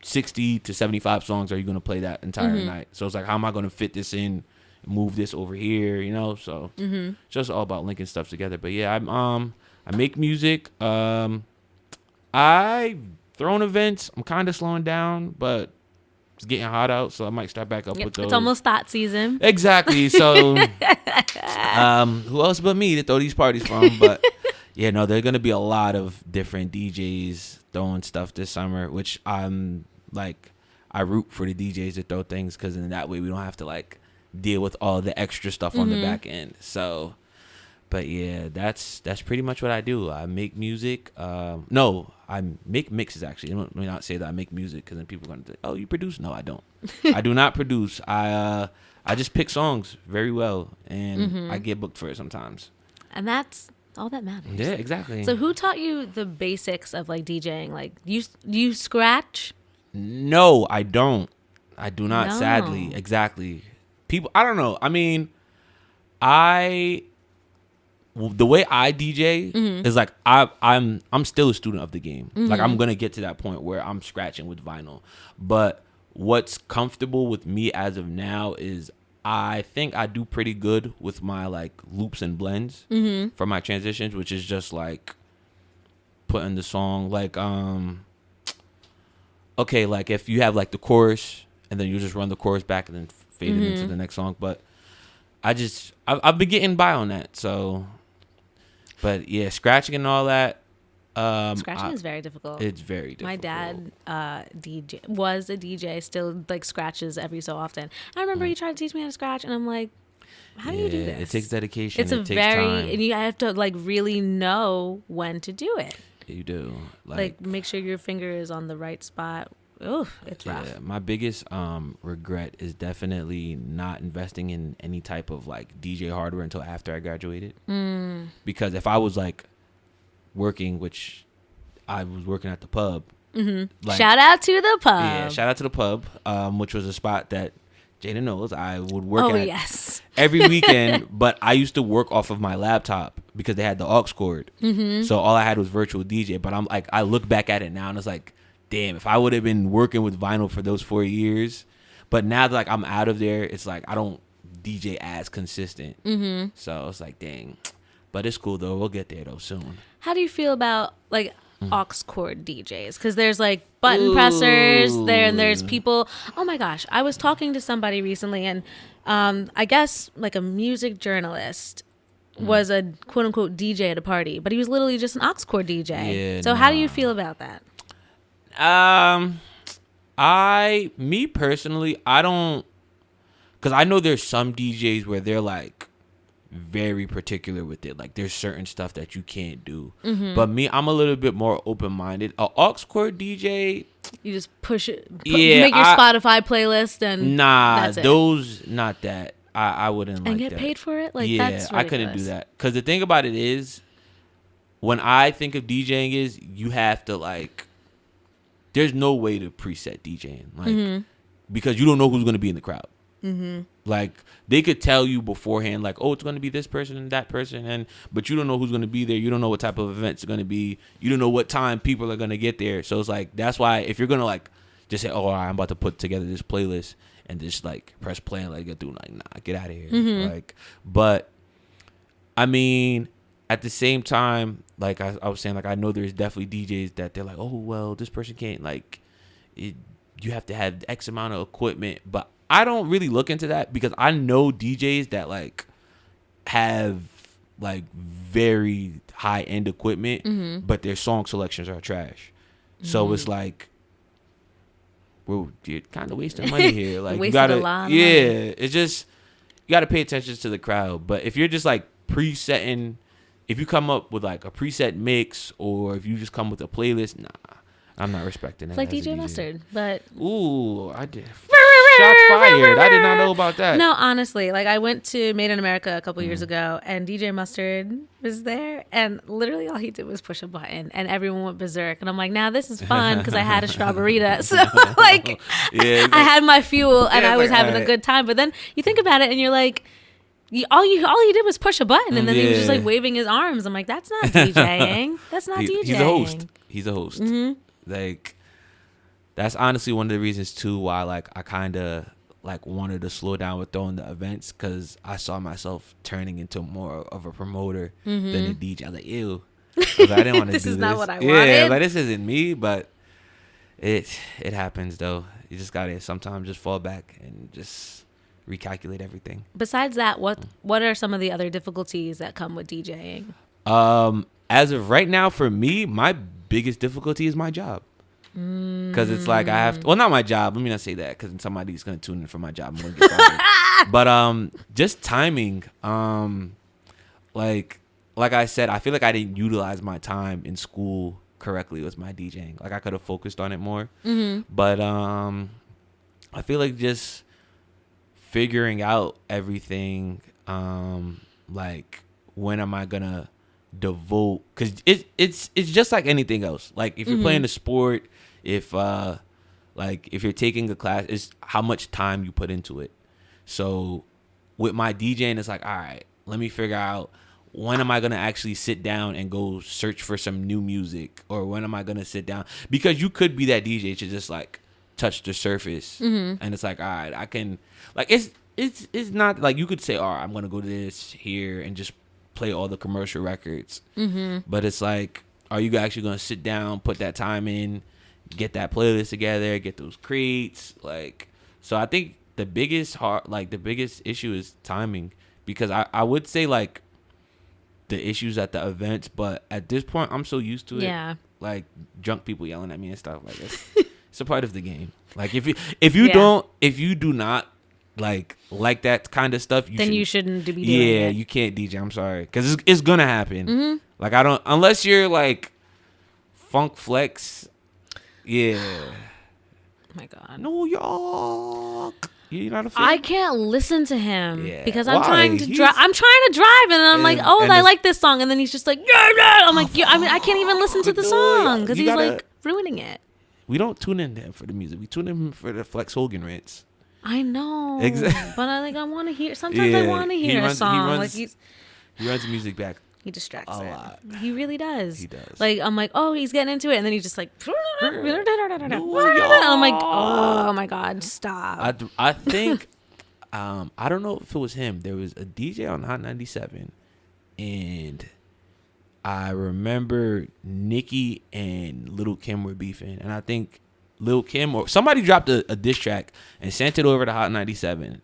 60 to 75 songs are you going to play that entire night. So it's like, how am I going to fit this in, move this over here, you know? So just all about linking stuff together. But yeah, I make music. I thrown events. I'm kind of slowing down, but it's getting hot out, so I might start back up with those. It's almost Thot season. Exactly. So who else but me to throw these parties from? But yeah, no, there are going to be a lot of different DJs throwing stuff this summer, which I'm like, I root for the DJs to throw things, because in that way we don't have to like deal with all the extra stuff on the back end. So But yeah, that's pretty much what I do. I make music. No, I make mixes actually. Let me not say that I make music because then people are gonna think, "Oh, you produce?" No, I don't. I do not produce. I just pick songs very well, and I get booked for it sometimes. And that's all that matters. Yeah, exactly. So who taught you the basics of like DJing? Like you scratch? No, I don't. I do not. No. Sadly, exactly. People, I don't know. I mean, the way I DJ is like I'm still a student of the game. Like I'm gonna get to that point where I'm scratching with vinyl. But what's comfortable with me as of now is I think I do pretty good with my like loops and blends for my transitions, which is just like putting the song like okay, like if you have like the chorus and then you just run the chorus back and then fade it into the next song. But I've been getting by on that. So, but yeah, scratching and all that. Scratching is very difficult. It's very difficult. My dad was a DJ, still like scratches every so often. I remember he tried to teach me how to scratch, and I'm like, how do you do this? It takes dedication. It takes time. And you have to like really know when to do it. You do. Like make sure your finger is on the right spot. Oh, it's rough. Yeah, my biggest regret is definitely not investing in any type of like DJ hardware until after I graduated. Because if I was like working, which I was working at the pub. Like, shout out to the pub. Yeah, shout out to the pub, which was a spot that Jada knows I would work at every weekend. But I used to work off of my laptop because they had the aux cord. So all I had was virtual DJ. But I'm like, I look back at it now and it's like, damn, if I would have been working with vinyl for those 4 years. But now that like I'm out of there, it's like I don't DJ as consistent. So it's like, dang. But it's cool though. We'll get there though soon. How do you feel about like aux cord DJs? Because there's like button pressers there, and there's people. Oh my gosh, I was talking to somebody recently, and I guess like a music journalist was a quote unquote DJ at a party, but he was literally just an aux cord DJ. Yeah, so how do you feel about that? Me personally, I don't, because I know there's some DJs where they're like very particular with it. Like there's certain stuff that you can't do. But me, I'm a little bit more open-minded. A aux cord DJ, you just push it, make your Spotify playlist and that's those, not that. I wouldn't and like get that. paid for it. Like yeah, that's I couldn't do that. Because the thing about it is, when I think of DJing is you have to like, there's no way to preset DJing, like because you don't know who's going to be in the crowd. Like they could tell you beforehand, like, oh, it's going to be this person and that person, but you don't know who's going to be there. You don't know what type of events are going to be. You don't know what time people are going to get there. So it's like, that's why if you're going to like just say, oh, all right, I'm about to put together this playlist and just like press play and like get through, like, nah, get out of here. Like, but I mean, at the same time, like I was saying, like I know there's definitely DJs that they're like, oh, well, this person can't, like, you have to have X amount of equipment, but I don't really look into that because I know DJs that like have like very high end equipment, but their song selections are trash. So it's like, you're kind of wasting money here. Like you gotta, it's just, you gotta pay attention to the crowd. But if you're just like presetting, if you come up with like a preset mix or if you just come with a playlist, nah, I'm not respecting that. It's like DJ Mustard, but I did. Shots fired. I did not know about that. No, honestly, like I went to Made in America a couple years ago, and DJ Mustard was there, and literally all he did was push a button, and everyone went berserk. And I'm like, now this is fun because I had a strawberryta, so like, I had my fuel, and I was having a good time. But then you think about it, and you're like, all he did was push a button, and then he was just like waving his arms. I'm like, that's not DJing. That's not DJing. He's a host. Like. That's honestly one of the reasons too why like I kind of like wanted to slow down with throwing the events, because I saw myself turning into more of a promoter than a DJ. I was like, ew, I didn't want to do this. This is not what I wanted. Yeah, like this isn't me, but it happens though. You just gotta sometimes just fall back and just recalculate everything. Besides that, what are some of the other difficulties that come with DJing? As of right now, for me, my biggest difficulty is my job. Because it's like I have to, well, not my job, let me not say that, because somebody's gonna tune in for my job, I'm gonna get fired. But just timing, like like I said, I feel like I didn't utilize my time in school correctly with my DJing. Like I could have focused on it more. But I feel like just figuring out everything, like when am I gonna devote, because it's just like anything else. Like if you're playing a sport, if like if you're taking a class, it's how much time you put into it. So with my DJing, it's like, all right, let me figure out when am I going to actually sit down and go search for some new music, or when am I going to sit down, because you could be that DJ to just like touch the surface, and it's like, all right, I can, like, it's not like you could say, all right, I'm going to go to this here and just play all the commercial records, but it's like, are you actually going to sit down, put that time in, get that playlist together, get those crates, like, so I think the biggest issue is timing, because I would say like the issues at the events, but at this point I'm so used to it. Yeah. Like drunk people yelling at me and stuff like this. It's a part of the game. Like if you do not like that kind of stuff, you shouldn't be doing it. Yeah, you can't DJ. I'm sorry, because it's gonna happen. Like I don't, unless you're like Funk Flex. Yeah. Oh my God. New York. You're not a fan? I can't listen to him because I'm trying to drive. I'm trying to drive, and I'm like, oh, I like this song, and then he's just like, yeah. I'm like, I mean, I can't even listen to the song because he's like ruining it. We don't tune in to him for the music. We tune in for the Flex Hogan rants. I know, exactly. But I want to hear. Sometimes I want to hear a song. He runs the music back. He distracts a lot. He really does. He does. Like I'm like, oh, he's getting into it, and then he's just like, I'm like, oh my God, stop. I think, I don't know if it was him. There was a DJ on Hot 97, and I remember Nicki and Lil' Kim were beefing, and I think Lil' Kim or somebody dropped a diss track and sent it over to Hot 97,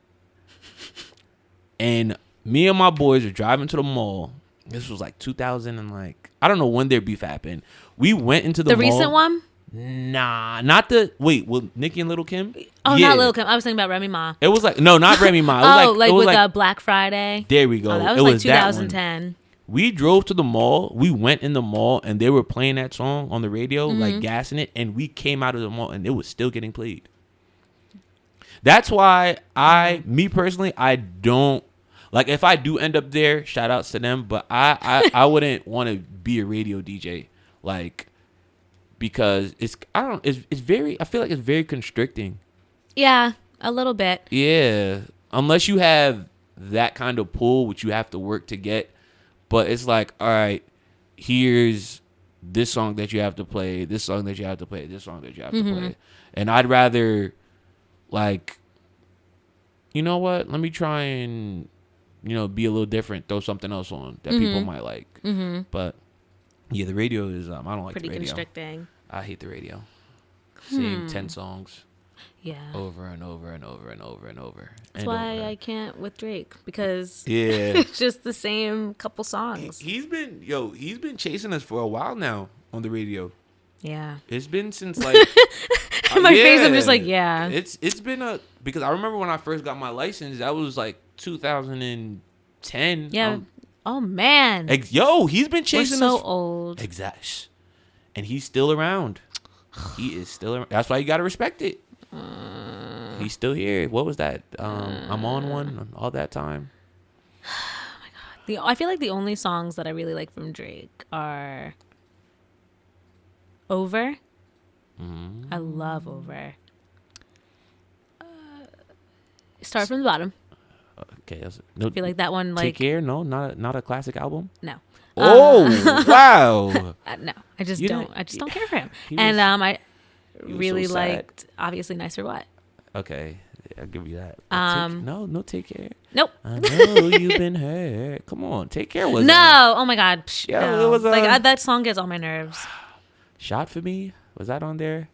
and me and my boys were driving to the mall. This was like 2000 and like, I don't know when their beef happened. We went into the mall. The recent one? Nah, not the, wait, well, Nicki and Lil' Kim? Oh, yeah. Not Lil' Kim. I was thinking about Remy Ma. It was like, no, not Remy Ma. It was with Black Friday. There we go. Oh, that was like 2010. We drove to the mall. We went in the mall and they were playing that song on the radio, like gassing it. And we came out of the mall and it was still getting played. That's why me personally, I don't, like, if I do end up there, shout outs to them, but I wouldn't want to be a radio DJ, like, because I feel like it's very constricting. Yeah, a little bit. Yeah, unless you have that kind of pull, which you have to work to get, but it's like, all right, here's this song that you have to play, this song that you have to play, this song that you have to play, and I'd rather, like, you know what, let me try and, you know, be a little different, throw something else on that people might like. But yeah, the radio is, I don't like pretty the radio. Constricting. I hate the radio. Same 10 songs. Yeah. Over and over and over and over and over. That's why I can't with Drake, because yeah, it's just the same couple songs. He's been chasing us for a while now on the radio. Yeah. It's been since like my face, I'm just like, yeah. It's been because I remember when I first got my license, that was like 2010. Yeah. Oh man. He's been chasing We're us. so old. Exactly. And he's still around. He is still around. That's why you gotta respect it. He's still here. What was that? I'm on one all that time. Oh my God. I feel like the only songs that I really like from Drake are Over. I love Over. Start from the bottom. Okay. I feel like that one, like, Take Care. No, not a classic album. No. Oh wow. No, I just don't care for him. And I really liked, obviously, Nicer What. Okay, I'll give you that. Take Care. Nope. I know you've been hurt. Come on, Take Care was no. Oh my God. Yeah, it was like that song gets on my nerves. Shot for Me, was that on there?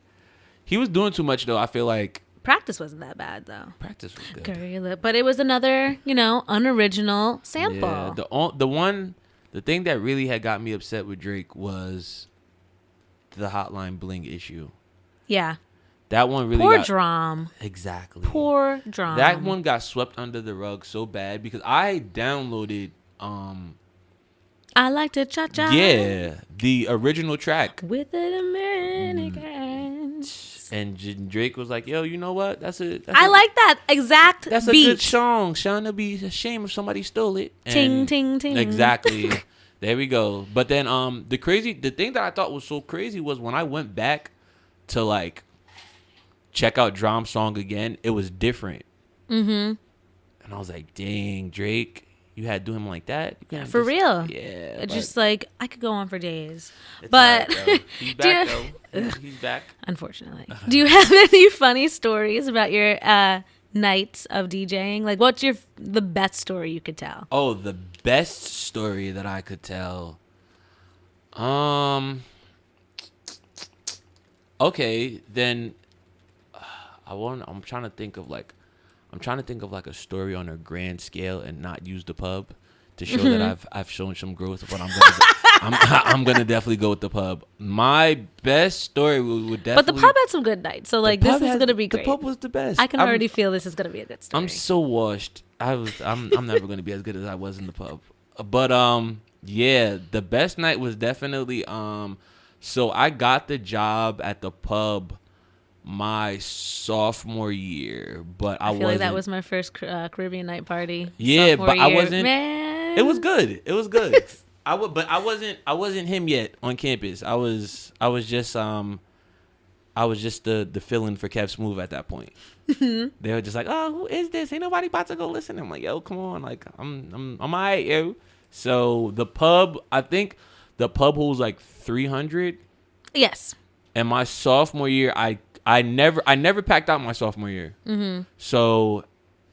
He was doing too much though. I feel like Practice wasn't that bad though. Practice was good. But it was another, unoriginal sample. Yeah, the thing that really had got me upset with Drake was the Hotline Bling issue. Yeah. That one really Poor Drum. Exactly. Poor Drum. That one got swept under the rug so bad because I downloaded I like to cha-cha. Yeah, the original track. With an emergence. And Drake was like, "Yo, you know what? I like that exact That's beat. a good song. Sean, it'd be a shame if somebody stole it." Ting, ting, ting. Exactly. There we go. But then the thing that I thought was so crazy was when I went back to like check out Drum Song again, it was different. Mm-hmm. And I was like, "Dang, Drake, you had to do him like that? For real. Yeah. Just like, I could go on for days. But he's back, though. He's back. Unfortunately. Do you have any funny stories about your nights of DJing? Like, what's the best story you could tell? Oh, the best story that I could tell. Okay, then I'm trying to think of like a story on a grand scale and not use the pub to show that I've shown some growth. But I'm gonna definitely go with the pub. My best story would definitely. But the pub had some good nights, so like this is gonna be great. The pub was the best. I can already feel this is gonna be a good story. I'm so washed. I'm never gonna be as good as I was in the pub. But yeah, the best night was definitely so I got the job at the pub my sophomore year, but I feel like that was my first Caribbean night party. Yeah, but year. I wasn't. Man. It was good. But I wasn't him yet on campus. I was just the fill-in for Kev Smooth at that point. They were just like, "Oh, who is this? Ain't nobody about to go listen." I'm like, "Yo, come on, like I'm alright, yo." So the pub, I think the pub holds like 300. Yes. And my sophomore year, I never packed out my sophomore year. Mm-hmm. So,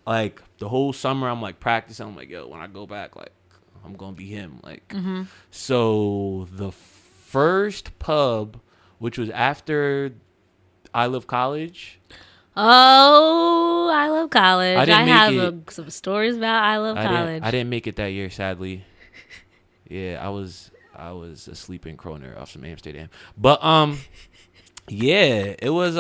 like the whole summer, I'm like practicing. I'm like, yo, when I go back, like I'm gonna be him. Like, so the first pub, which was after I Love College. Oh, I Love College. I have some stories about I Love College. I didn't make it that year, sadly. Yeah, I was asleep in Kroner off some Amsterdam. But yeah, it was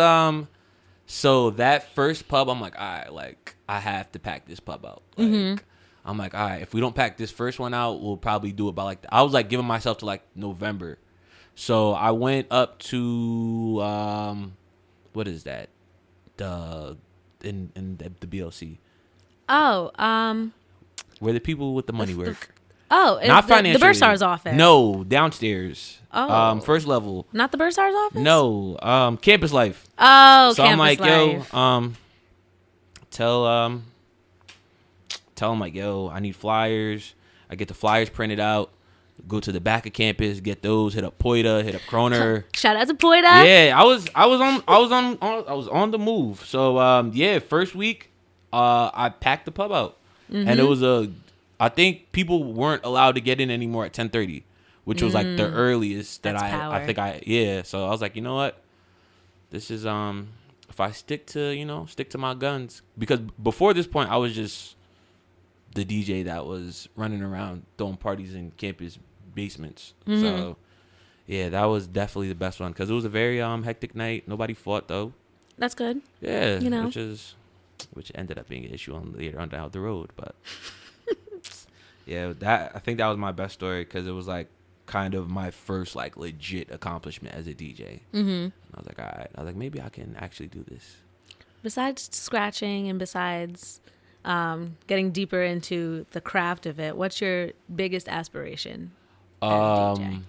so that first pub, I'm like, all right, like I have to pack this pub out. Like I'm like, all right, if we don't pack this first one out, we'll probably do it by like I was like giving myself to like November. So I went up to what is that? In the BLC. Oh, where the people with the money work. Oh, not financially. The Bursar's office. No, downstairs. Oh, first level. Not the Bursar's office. No, Campus Life. Oh, so Campus I'm like, Life. yo, tell them like, yo, I need flyers. I get the flyers printed out. Go to the back of campus, get those. Hit up Poita, hit up Kroner. Shout out to Poita. Yeah, I was on the move. So yeah, first week, I packed the pub out, and it was I think people weren't allowed to get in anymore at 10:30, which was like the earliest that yeah. So I was like, you know what, this is if I stick to my guns, because before this point I was just the DJ that was running around throwing parties in campus basements. So yeah, that was definitely the best one because it was a very hectic night. Nobody fought though. That's good. Yeah, which ended up being an issue later on down the road, but. Yeah, I think that was my best story because it was like kind of my first like legit accomplishment as a DJ. I was like, all right. I was like, maybe I can actually do this. Besides scratching and besides getting deeper into the craft of it, what's your biggest aspiration as a DJ?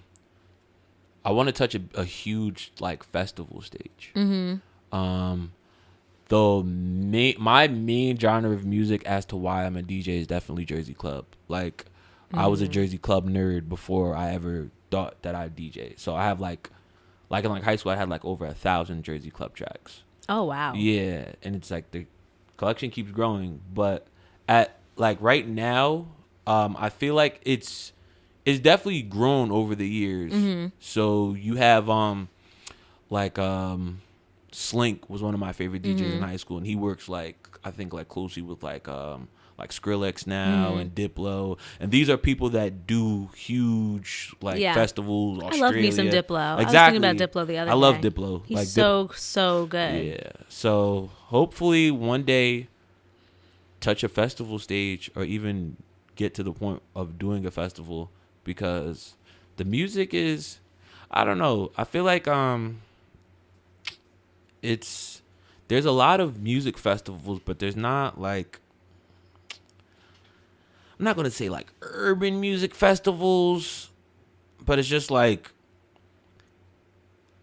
I want to touch a huge like festival stage. Though my main genre of music as to why I'm a DJ is definitely Jersey Club. Like I was a Jersey Club nerd before I ever thought that I'd DJ. So I have like in like high school I had like over 1,000 Jersey Club tracks. Oh wow. Yeah, and it's like the collection keeps growing, but at like right now, I feel like it's definitely grown over the years. So you have Slink was one of my favorite DJs in high school, and he works I think closely with like Skrillex now and Diplo, and these are people that do huge festivals. Australia. I love me some Diplo. Exactly. I was thinking about Diplo the other day. I love Diplo. He's so good. Yeah. So hopefully one day touch a festival stage or even get to the point of doing a festival because the music is, I don't know. I feel like there's a lot of music festivals, but there's not like, I'm not gonna say like urban music festivals, but it's just like,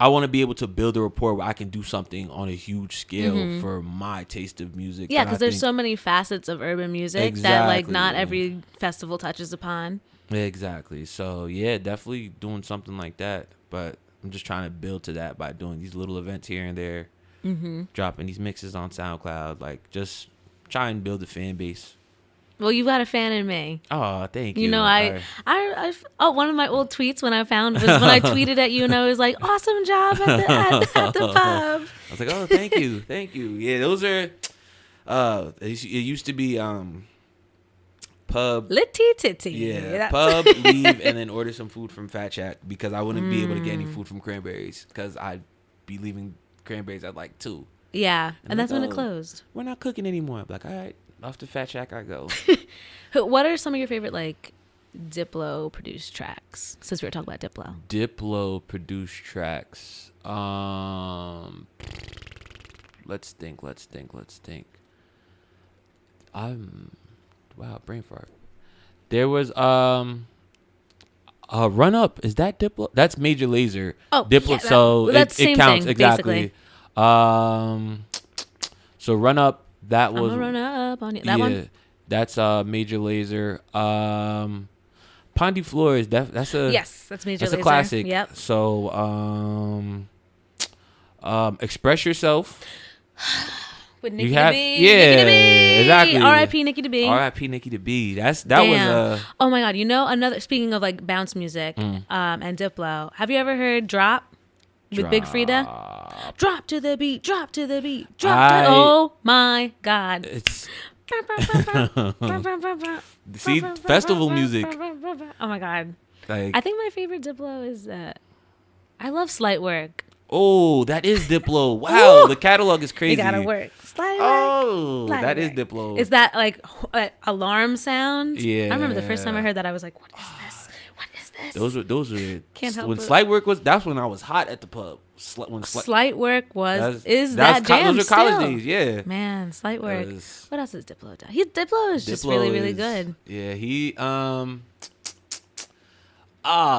I want to be able to build a rapport where I can do something on a huge scale for my taste of music. Yeah, because there's so many facets of urban music that like not every festival touches upon. Exactly. So yeah, definitely doing something like that. But I'm just trying to build to that by doing these little events here and there, dropping these mixes on SoundCloud, like just try and build a fan base. Well, you've got a fan in me. Oh, thank you. You know, one of my old tweets when I found was when I tweeted at you and I was like, awesome job at the pub. I was like, oh, thank you. Thank you. Yeah, those are, it used to be, pub. Litty titty. Yeah, pub, leave, and then order some food from Fat Shack because I wouldn't be able to get any food from Cranberries because I'd be leaving Cranberries at like 2. Yeah, and that's like, when it closed. We're not cooking anymore. I'm like, all right, off to Fat Shack I go. What are some of your favorite like Diplo produced tracks? Since we were talking about Diplo. Diplo produced tracks. Let's think. Wow, brain fart. There was Run Up. Is that Diplo? That's Major Lazer. Oh, Diplo. Yeah, so that's it counts thing, exactly. Basically. So Run Up. That was Run Up on you. That one. That's Major Lazer. Pondy Floor is that's a that's Major Lazer. That's a classic. Yep. So Express Yourself. With Nikki Yeah, exactly. R.I.P. Nikki DeB. R.I.P. Nikki DeB. That Damn. was Oh my God! You know another. Speaking of like bounce music, and Diplo. Have you ever heard "Drop" with Big Frida? Drop to the beat. Drop to the beat. Drop. Oh my God! It's see festival music. Oh my God! Like, I think my favorite Diplo is I love Slight Work. Oh, that is Diplo. Wow, the catalog is crazy. You gotta work. Slight Work. Slight that work. is Diplo. Is that like alarm sound? Yeah. I remember the first time I heard that, I was like, "What is this? What is this?" Those were. Can't help when it. Slight Work was. That's when I was hot at the pub. Slight Work was that that jam those are college still. days. Yeah. Man, Slight Work. What else is Diplo done? Diplo is just really, really good. Yeah, he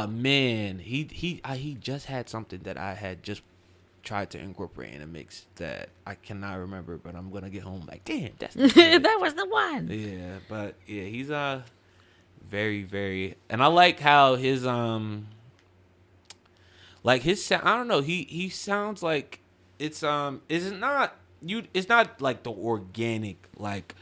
man, he just had something that I had just tried to incorporate in a mix that I cannot remember, but I'm gonna get home like, damn, that's that was the one. Yeah, but yeah, he's very, very, and I like how his like his sound. I don't know. He sounds like it's it's not like the organic like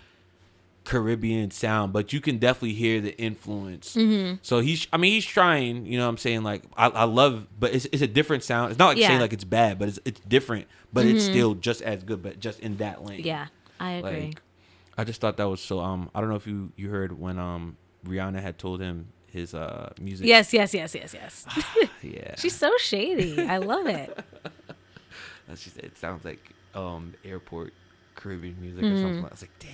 Caribbean sound, but you can definitely hear the influence. So he's trying, you know what I'm saying? Like I love, but it's a different sound. It's not like saying like it's bad, but it's different, but it's still just as good, but just in that lane. Yeah, I agree. Like, I just thought that was so I don't know if you heard when Rihanna had told him his music. Yes. Yeah. She's so shady. I love it. She said it sounds like airport Caribbean music or something. I was like, damn.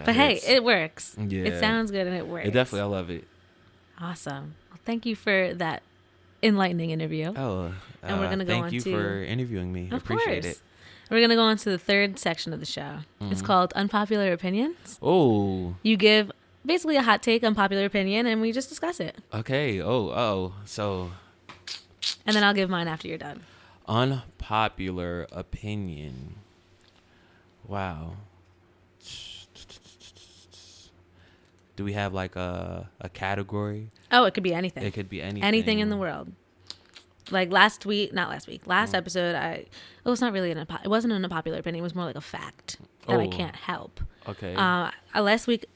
But hey, it works. Yeah. It sounds good and it works. It definitely, I love it. Awesome. Well, thank you for that enlightening interview. Oh, and we're gonna go on thank you for interviewing me. I appreciate it. We're going to go on to the third section of the show. It's called Unpopular Opinions. Oh. You give basically a hot take, unpopular opinion, and we just discuss it. Okay. So. And then I'll give mine after you're done. Unpopular opinion. Wow. Do we have like a category? Oh, it could be anything. It could be anything. Anything in the world. Like last episode, it was not really it wasn't an unpopular opinion. It was more like a fact that I can't help. Okay. Last week,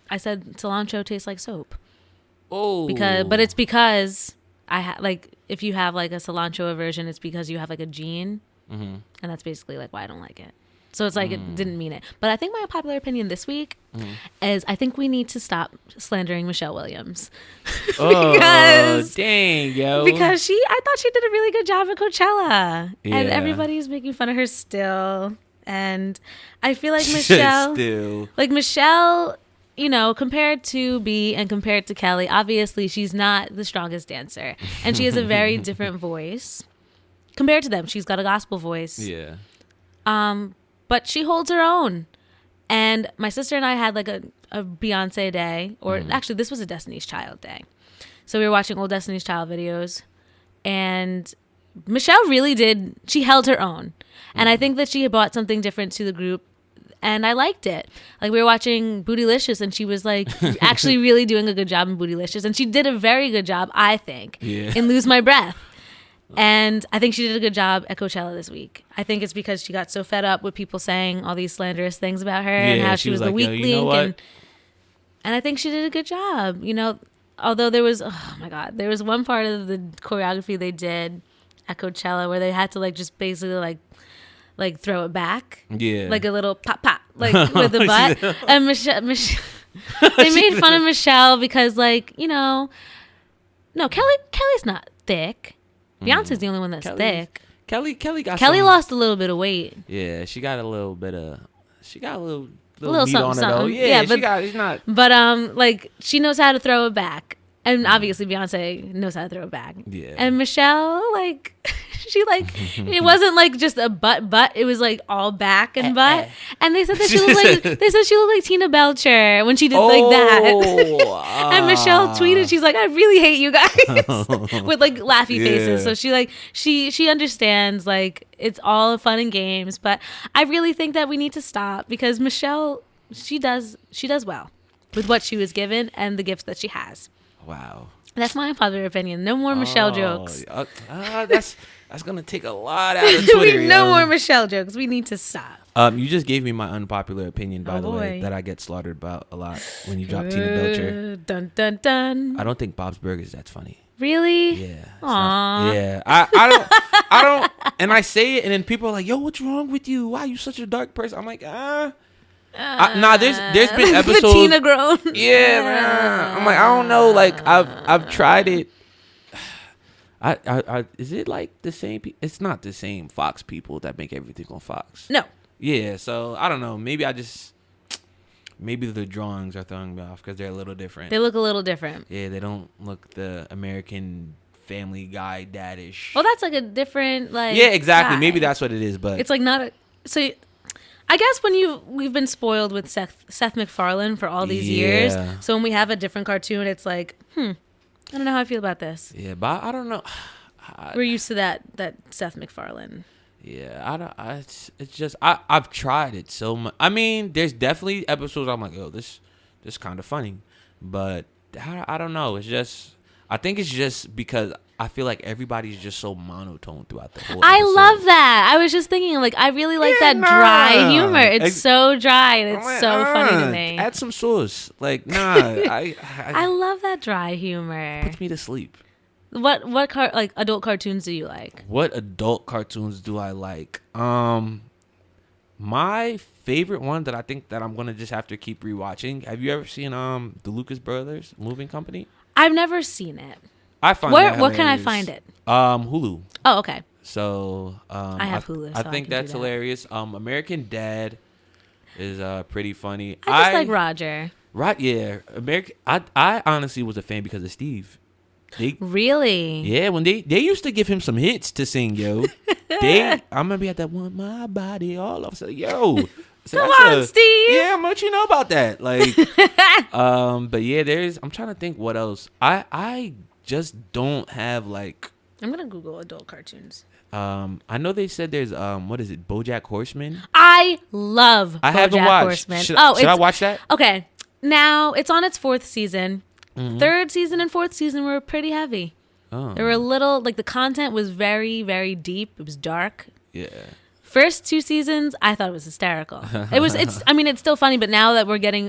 I said cilantro tastes like soap. Oh. But it's because if you have like a cilantro aversion, it's because you have like a gene, and that's basically like why I don't like it. So it's like it didn't mean it. But I think my unpopular opinion this week is I think we need to stop slandering Michelle Williams. Dang, yo. Because I thought she did a really good job at Coachella. Yeah. And everybody's making fun of her still. And I feel like Michelle, you know, compared to B and compared to Kelly, obviously she's not the strongest dancer. And she has a very different voice. Compared to them, she's got a gospel voice. Yeah. But she holds her own. And my sister and I had like a Beyonce day, or actually this was a Destiny's Child day. So we were watching old Destiny's Child videos, and Michelle really did, she held her own. And I think that she had brought something different to the group, and I liked it. Like, we were watching Bootylicious, and she was like actually really doing a good job in Bootylicious, and she did a very good job, I think, in Lose My Breath. And I think she did a good job at Coachella this week. I think it's because she got so fed up with people saying all these slanderous things about her and how she was the like, weak you link. know what? And I think she did a good job. You know, although there was, oh my God, there was one part of the choreography they did at Coachella where they had to like just basically like throw it back. Yeah. Like a little pop, like with the butt. And Michelle they made fun of Michelle because, like, you know, no, Kelly's not thick. Beyonce's the only one that's thick. Kelly lost a little bit of weight. Yeah, she got a little meat something, on her though. Yeah, but she's not. But like, she knows how to throw it back, and obviously Beyonce knows how to throw it back. Yeah. And Michelle, like, she like it wasn't like just a butt. It was like all back and butt. And they said that she looked like Tina Belcher when she did like that. And Michelle tweeted, she's like, I really hate you guys with like laughy faces. So she like she understands, like, it's all fun and games, but I really think that we need to stop because Michelle, she does well with what she was given and the gifts that she has. Wow. That's my unpopular opinion. No more Michelle jokes. That's gonna take a lot out of Twitter. No more Michelle jokes. We need to stop. You just gave me my unpopular opinion, by the way, that I get slaughtered about a lot when you drop Tina Belcher. Dun dun dun. I don't think Bob's Burgers that's funny. Really? Yeah. Aww. Yeah. I don't. And I say it, and then people are like, "Yo, what's wrong with you? Why are you such a dark person?" I'm like, nah. There's been episodes. The Tina grown. Yeah, man. I'm like, I don't know. Like, I've tried it. Is it like the same? It's not the same Fox people that make everything on Fox. No. Yeah, so I don't know. Maybe the drawings are throwing me off because they're a little different. They look a little different. Yeah, they don't look the American Family Guy dadish. Well, that's like a different, like. Yeah, exactly. Guy. Maybe that's what it is, but it's like not a. So, I guess we've been spoiled with Seth MacFarlane for all these years. So when we have a different cartoon, it's like, I don't know how I feel about this. Yeah, but I don't know. We're used to that Seth MacFarlane. Yeah, it's just I've tried it so much. I mean, there's definitely episodes I'm like, oh, this kind of funny, but I don't know. I think it's just because I feel like everybody's just so monotone throughout the whole episode. I love that. I was just thinking, like, I really like that dry humor. It's so dry and it's so funny to me. Add some sauce. Like, nah. I love that dry humor. Puts me to sleep. What like adult cartoons do you like? What adult cartoons do I like? My favorite one that I think that I'm gonna just have to keep rewatching. Have you ever seen the Lucas Brothers Moving Company? I've never seen it. I find where can I find it? Hulu. Oh, okay. So I have Hulu. I think that's hilarious. American Dad is pretty funny. I just like Roger. Right? Yeah. I honestly was a fan because of Steve. Really? Yeah, when they used to give him some hits to sing, yo. I remember he had that one, my body all of a sudden, yo. So come on, Steve. Yeah, how much you know about that? Like, but yeah, I'm trying to think what else. I just don't have like. I'm gonna Google adult cartoons. I know they said there's what is it, BoJack Horseman? I love. I haven't watched. Horseman. Should I watch that? Okay, now it's on its 4th season. Mm-hmm. 3rd season and 4th season were pretty heavy. Oh. They were a little, like, the content was very, very deep. It was dark. Yeah. First 2 seasons, I thought it was hysterical. It's still funny, but now that we're getting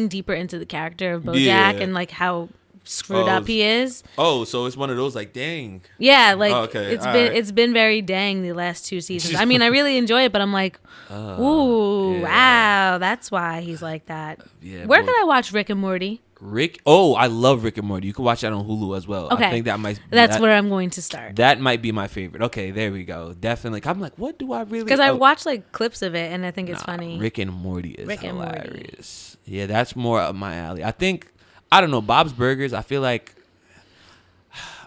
deeper into the character of BoJack and like how screwed up he is. Oh, so it's one of those like, dang. Yeah, like it's been very dang the last 2 seasons. I mean, I really enjoy it, but I'm like, ooh, wow, that's why he's like that. Yeah, where can I watch Rick and Morty? Rick. Oh, I love Rick and Morty. You can watch that on Hulu as well. Okay. I think That's where I'm going to start. That might be my favorite. Okay, there we go. Definitely. I'm like, what do I really? Because I watched like clips of it and I think it's funny. Rick and Morty is hilarious. Yeah, that's more up my alley. I think, I don't know, Bob's Burgers. I feel like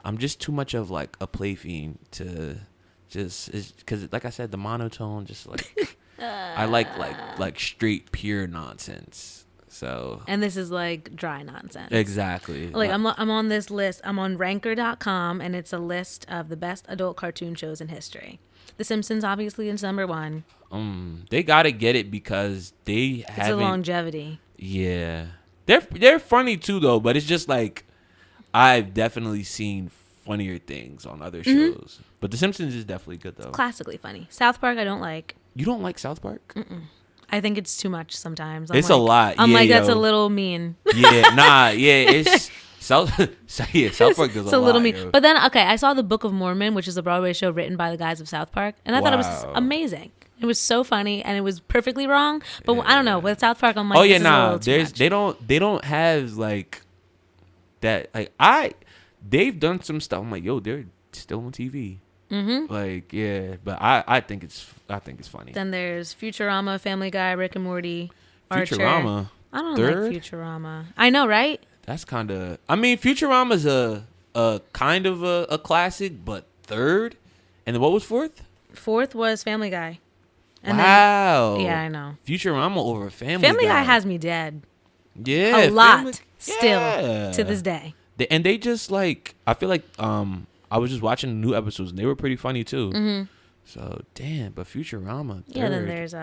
I'm just too much of like a play fiend to just, because like I said, the monotone, just like I like straight pure nonsense. So, and this is like dry nonsense. Exactly. Like I'm on this list. I'm on ranker.com and it's a list of the best adult cartoon shows in history. The Simpsons obviously is number 1. They gotta get it because they have the longevity. Yeah. They're funny too though, but it's just like I've definitely seen funnier things on other shows. But The Simpsons is definitely good though. It's classically funny. South Park I don't like. You don't like South Park? Mm-mm. I think it's too much sometimes. It's a lot. I'm like, that's a little mean. Yeah, it's South Park does a lot. It's a little mean. Yo. But then, okay, I saw The Book of Mormon, which is a Broadway show written by the guys of South Park, and I thought it was amazing. It was so funny, and it was perfectly wrong. But I don't know. With South Park, I'm like, they don't have like that. Like they've done some stuff. I'm like, yo, they're still on TV. Mm-hmm. Like, yeah, but I think it's funny. Then there's Futurama, Family Guy, Rick and Morty, Archer. Futurama. I don't like Futurama. I know, right? That's kind of. I mean, Futurama's a kind of a classic, but third. And then what was fourth? Fourth was Family Guy. And wow. Yeah, I know. Futurama over Family Guy. Family Guy has me dead. Yeah, a lot still to this day. And they just like, I feel like I was just watching new episodes and they were pretty funny too. Mm-hmm. So damn, but Futurama. Third. Yeah, then there's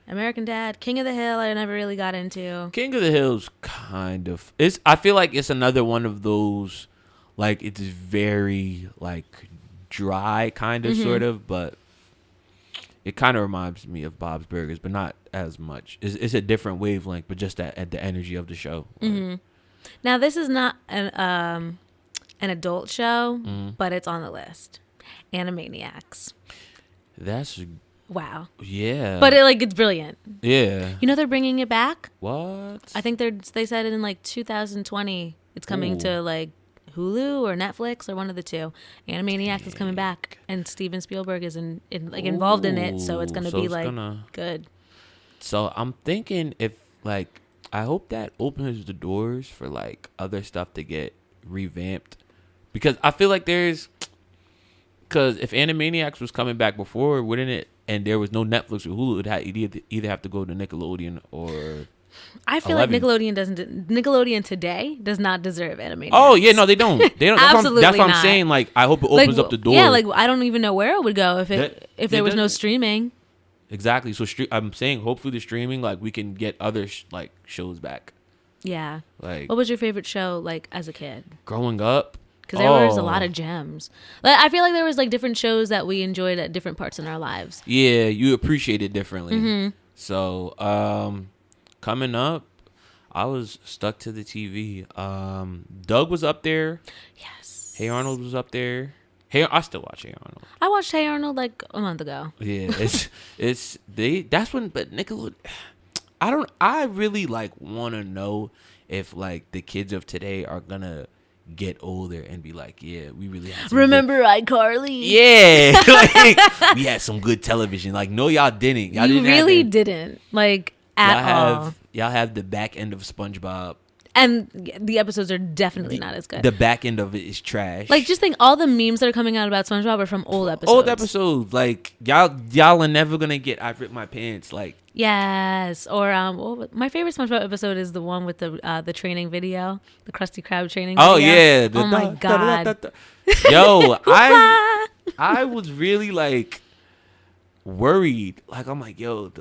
American Dad, King of the Hill. I never really got into. King of the Hill's kind of. I feel like it's another one of those, like it's very like dry kind of sort of, but it kind of reminds me of Bob's Burgers, but not as much. It's a different wavelength, but just at the energy of the show. Mm-hmm. Like, now this is not an adult show, but it's on the list. Animaniacs. That's wow. Yeah. But it's brilliant. Yeah. You know they're bringing it back? What? I think they said in like 2020 it's coming to like Hulu or Netflix or one of the two. Animaniacs is coming back and Steven Spielberg is involved in it, so it's going to be good. So I'm thinking if like I hope that opens the doors for like other stuff to get revamped, because I feel like because if Animaniacs was coming back before, wouldn't it? And there was no Netflix or Hulu, it'd either have to go to Nickelodeon or. I feel 11. like Nickelodeon today does not deserve Animaniacs. Oh yeah, no, they don't. They don't. Absolutely that's what not. I'm saying. Like I hope it opens up the door. Yeah, like I don't even know where it would go if there was no streaming. Exactly. So I'm saying hopefully the streaming, like we can get other like shows back. Yeah. Like, what was your favorite show like as a kid? Growing up. Because there was a lot of gems. Like, I feel like there was like different shows that we enjoyed at different parts in our lives. Yeah, you appreciate it differently. Mm-hmm. So coming up, I was stuck to the TV. Doug was up there. Yes. Hey Arnold was up there. I still watch Hey Arnold. I watched Hey Arnold like a month ago. Yeah, that's when, but Nickelodeon. I really like want to know if like the kids of today are gonna get older and be like, yeah, we really had remember iCarly? Yeah, like, we had some good television. Like, no, y'all didn't. Y'all didn't like at all. Y'all have the back end of SpongeBob. And the episodes are definitely not as good. The back end of it is trash. Like, just think all the memes that are coming out about SpongeBob are from old episodes. Old episodes. Like, y'all are never going to get I've ripped my pants. Like, yes. Or my favorite SpongeBob episode is the one with the training video, the Krusty Krab training video. Oh, yeah. Oh, my God. Yo, I was really, like, worried. Like, I'm like, yo,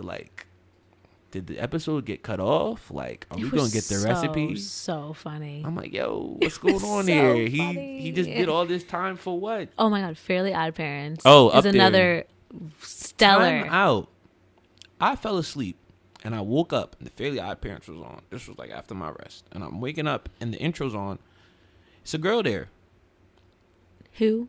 did the episode get cut off? Like, are we gonna get the recipe? So funny. I'm like, yo, what's going on so here? Funny. He just did all this time for what? Oh my God, Fairly Odd Parents. Oh, is another stellar. Time out. I fell asleep and I woke up and the Fairly Odd Parents was on. This was like after my rest, and I'm waking up and the intro's on. It's a girl there. Who?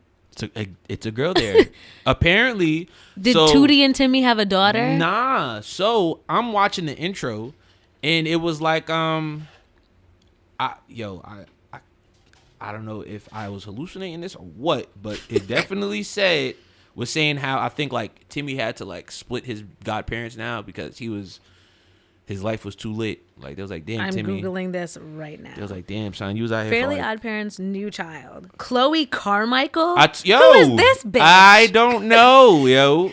It's a girl there. Apparently. Did Tootie and Timmy have a daughter? Nah. So I'm watching the intro, and it was like I don't know if I was hallucinating this or what, but it definitely was saying how I think like Timmy had to like split his godparents now because his life was too lit. Like they was like, damn, I'm Timmy. Googling this right now. They was like, damn, son, you was out here. Fairly Odd Parents' new child, Chloe Carmichael. Yo, who is this bitch? I don't know, yo.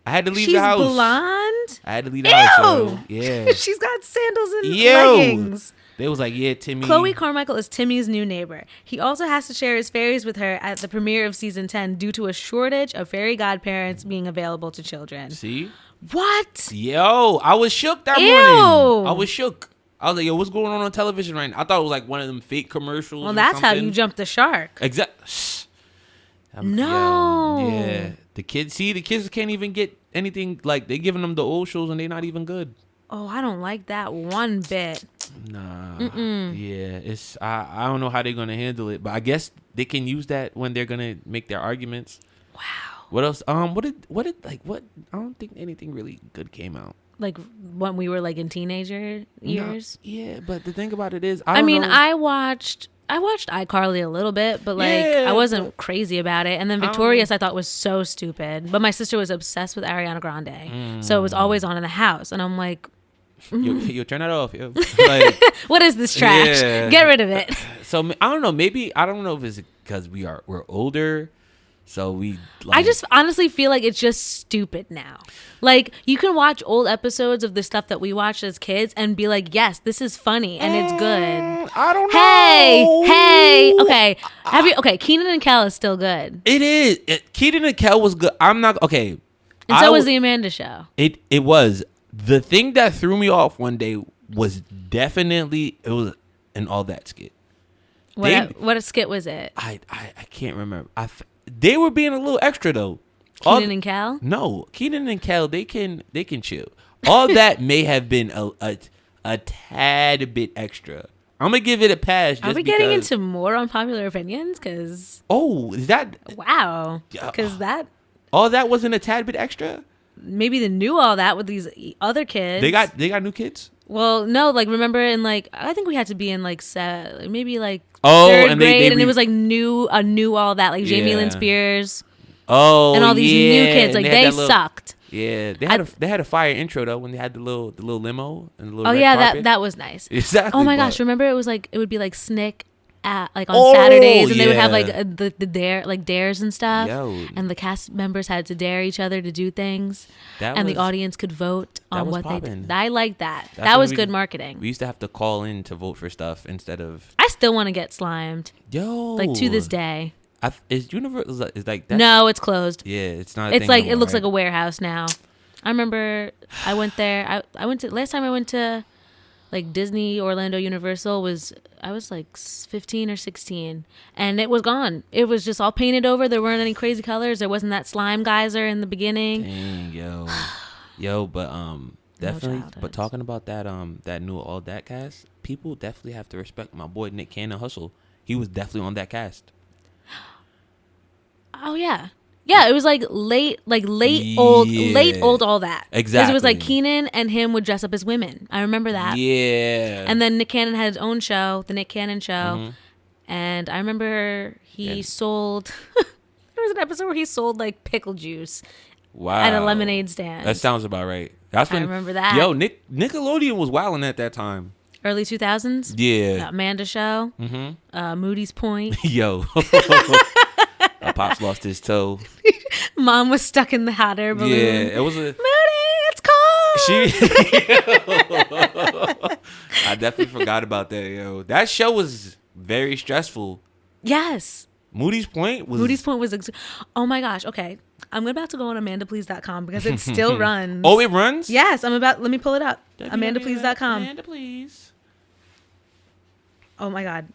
I had to leave the house. She's blonde. I had to leave the house. Yo. Yeah. She's got sandals and leggings. They was like, yeah, Timmy. Chloe Carmichael is Timmy's new neighbor. He also has to share his fairies with her at the premiere of season 10 due to a shortage of fairy godparents being available to children. See? What? Yo, I was shook that morning. I was shook. I was like, yo, what's going on television right now? I thought it was like one of them fake commercials. Well, that's how you jumped the shark. Exactly. No. Yeah. The kids can't even get anything. Like, they giving them the old shows and they're not even good. Oh, I don't like that one bit. Nah. Yeah. I don't know how they're gonna handle it, but I guess they can use that when they're gonna make their arguments. Wow. What else? What I don't think anything really good came out. Like when we were like in teenager years. No, yeah, but the thing about it is, I watched iCarly a little bit, but like I wasn't crazy about it. And then Victorious I thought was so stupid. But my sister was obsessed with Ariana Grande. So it was always on in the house. And I'm like, you turn that off. Yo. Like, what is this trash? Yeah. Get rid of it. So I don't know. Maybe I don't know if it's because we're older. So we. Like, I just honestly feel like it's just stupid now. Like you can watch old episodes of the stuff that we watched as kids and be like, yes, this is funny and it's good. I don't know. Hey, okay. Okay, Kenan and Kel is still good. It is. Kenan and Kel was good. I'm not okay. And so was the Amanda Show. It was. The thing that threw me off one day was definitely an All That skit. What a skit was it? I can't remember. They were being a little extra though. Kenan and Kel? No, Kenan and Kel, they can chill. All That may have been a tad bit extra. I'm gonna give it a pass. Are we getting into more unpopular opinions? Because is that wow? Because All That wasn't a tad bit extra. Maybe the new All That with these other kids. They got new kids. Well, no, like remember in like I think we had to be in like maybe like third grade, and it was like a new All That, like Jamie Lynn Spears. Oh, and all these new kids, like they sucked. Yeah, they had a fire intro though when they had the little limo and the little. Oh red yeah, carpet. that was nice. Exactly. Oh my gosh, remember it was like it would be like Snick at like on Saturdays, and they would have like the dare like dares and stuff. Yo. And the cast members had to dare each other to do things, the audience could vote on what they did. I like that. That was good marketing. We used to have to call in to vote for stuff instead of. I still want to get slimed. Yo, like to this day. Is Universal is like that? No, it's closed. Yeah, it's not. It's like it looks like a warehouse now. I remember I went there. I went to last time I went to like Disney, Orlando, Universal I was like 15 or 16, and it was gone. It was just all painted over. There weren't any crazy colors. There wasn't that slime geyser in the beginning. Dang, yo, but definitely. No, but talking about that new All That cast, people definitely have to respect my boy Nick Cannon Hustle. He was definitely on that cast. Oh yeah. Yeah, it was like late old All That. Exactly. Because it was like Kenan and him would dress up as women. I remember that. Yeah. And then Nick Cannon had his own show, the Nick Cannon Show. Mm-hmm. And I remember he sold, there was an episode where he sold like pickle juice at a lemonade stand. That sounds about right. That's when, I remember that. Yo, Nickelodeon was wilding at that time. Early 2000s? Yeah. Amanda Show. Mm-hmm. Moody's Point. Yo. Pops lost his toe. Mom was stuck in the hot air balloon. Yeah, it was Moody, it's cold. I definitely forgot about that, yo. That show was very stressful. Yes. Moody's Point was. Oh my gosh. Okay, I'm about to go on AmandaPlease.com because it still runs. Oh, it runs? Yes, let me pull it up. AmandaPlease.com. Amanda, please. Oh my God.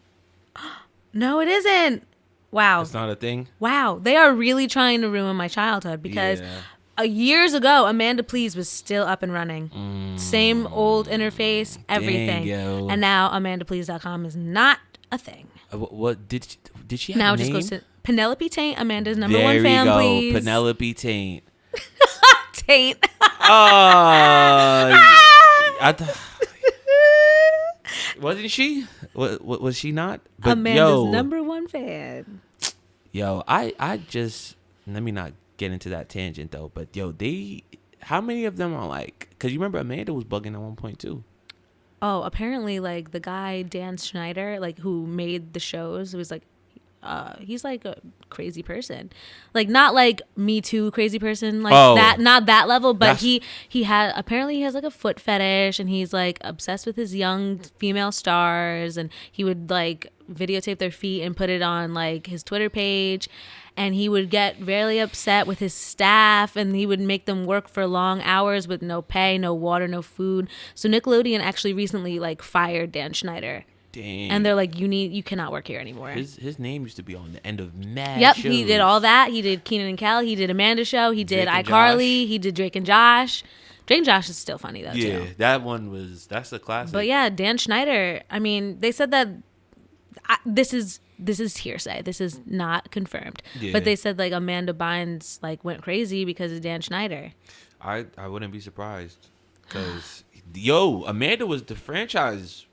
No, it isn't. Wow. It's not a thing? Wow. They are really trying to ruin my childhood because years ago, Amanda Please was still up and running. Same old interface, everything. Dang, and now AmandaPlease.com is not a thing. What did she have now a it just name? goes to Penelope Taint, Amanda's number one fan, go. please. Penelope Taint. Taint. Wasn't she? What was she not? But Amanda's number one fan. Yo, I just, let me not get into that tangent though. But yo, how many of them are like? Because you remember Amanda was bugging at one point too. Oh, apparently, like the guy Dan Schneider, like who made the shows, was like, he's like a crazy person, like not like Me Too crazy person, like that, not that level, but he has like a foot fetish, and he's like obsessed with his young female stars, and he would like videotape their feet and put it on like his Twitter page. And he would get very upset with his staff, and he would make them work for long hours with no pay, no water, no food. So Nickelodeon actually recently like fired Dan Schneider. Dang. And they're like, you cannot work here anymore. His name used to be on the end of mad Yep, shows. he did all that. He did Kenan and Kel. He did Amanda Show. He did iCarly. He did Drake and Josh. Drake and Josh is still funny though, too. Yeah, that's a classic. But yeah, Dan Schneider, I mean, they said that this is hearsay. This is not confirmed. Yeah. But they said like Amanda Bynes like went crazy because of Dan Schneider. I wouldn't be surprised, because Amanda was the franchise.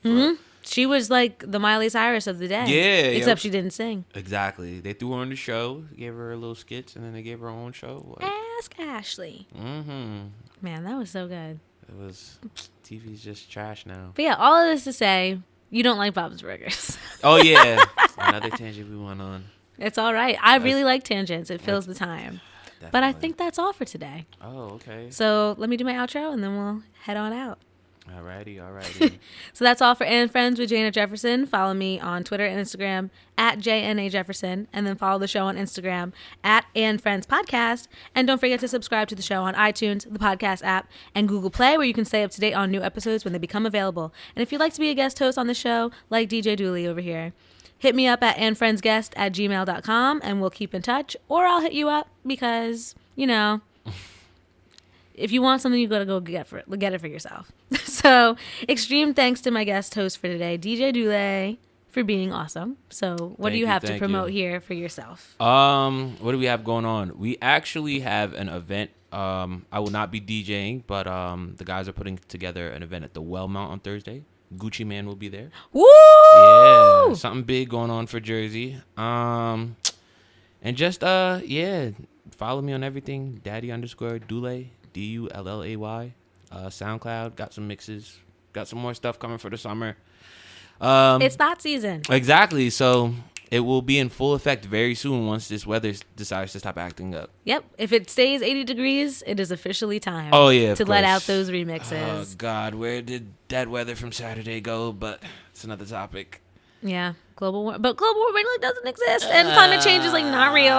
She was like the Miley Cyrus of the day. Yeah. Except she didn't sing. Exactly. They threw her on the show, gave her a little skits, and then they gave her own show. Like, Ask Ashley. Mm-hmm. Man, that was so good. It was. TV's just trash now. But yeah, all of this to say, you don't like Bob's Burgers. Oh, yeah. Another tangent we went on. It's all right. I really like tangents. It fills the time. Definitely. But I think that's all for today. Oh, okay. So let me do my outro, and then we'll head on out. Alrighty. So that's all for And Friends with Jana Jefferson. Follow me on Twitter and Instagram at JNA Jefferson, and then follow the show on Instagram at And Friends Podcast. And don't forget to subscribe to the show on iTunes, the podcast app, and Google Play, where you can stay up to date on new episodes when they become available. And if you'd like to be a guest host on the show, like DJ Dullay over here, hit me up at andfriendsguest@gmail.com, and we'll keep in touch. Or I'll hit you up because, if you want something, you gotta go get it for yourself. So, extreme thanks to my guest host for today, DJ Dullay, for being awesome. So, what do you have to promote here for yourself? What do we have going on? We actually have an event. I will not be DJing, but the guys are putting together an event at the Wellmount on Thursday. Gucci Man will be there. Woo! Yeah, something big going on for Jersey. And just follow me on everything. Daddy_Dullay. Dullay. SoundCloud. Got some mixes. Got some more stuff coming for the summer. It's that season. Exactly. So it will be in full effect very soon once this weather decides to stop acting up. Yep. If it stays 80 degrees, it is officially time. Oh, yeah. To let out those remixes. Oh, God. Where did that weather from Saturday go? But it's another topic. Yeah. But global warming like doesn't exist, and climate change is like not real.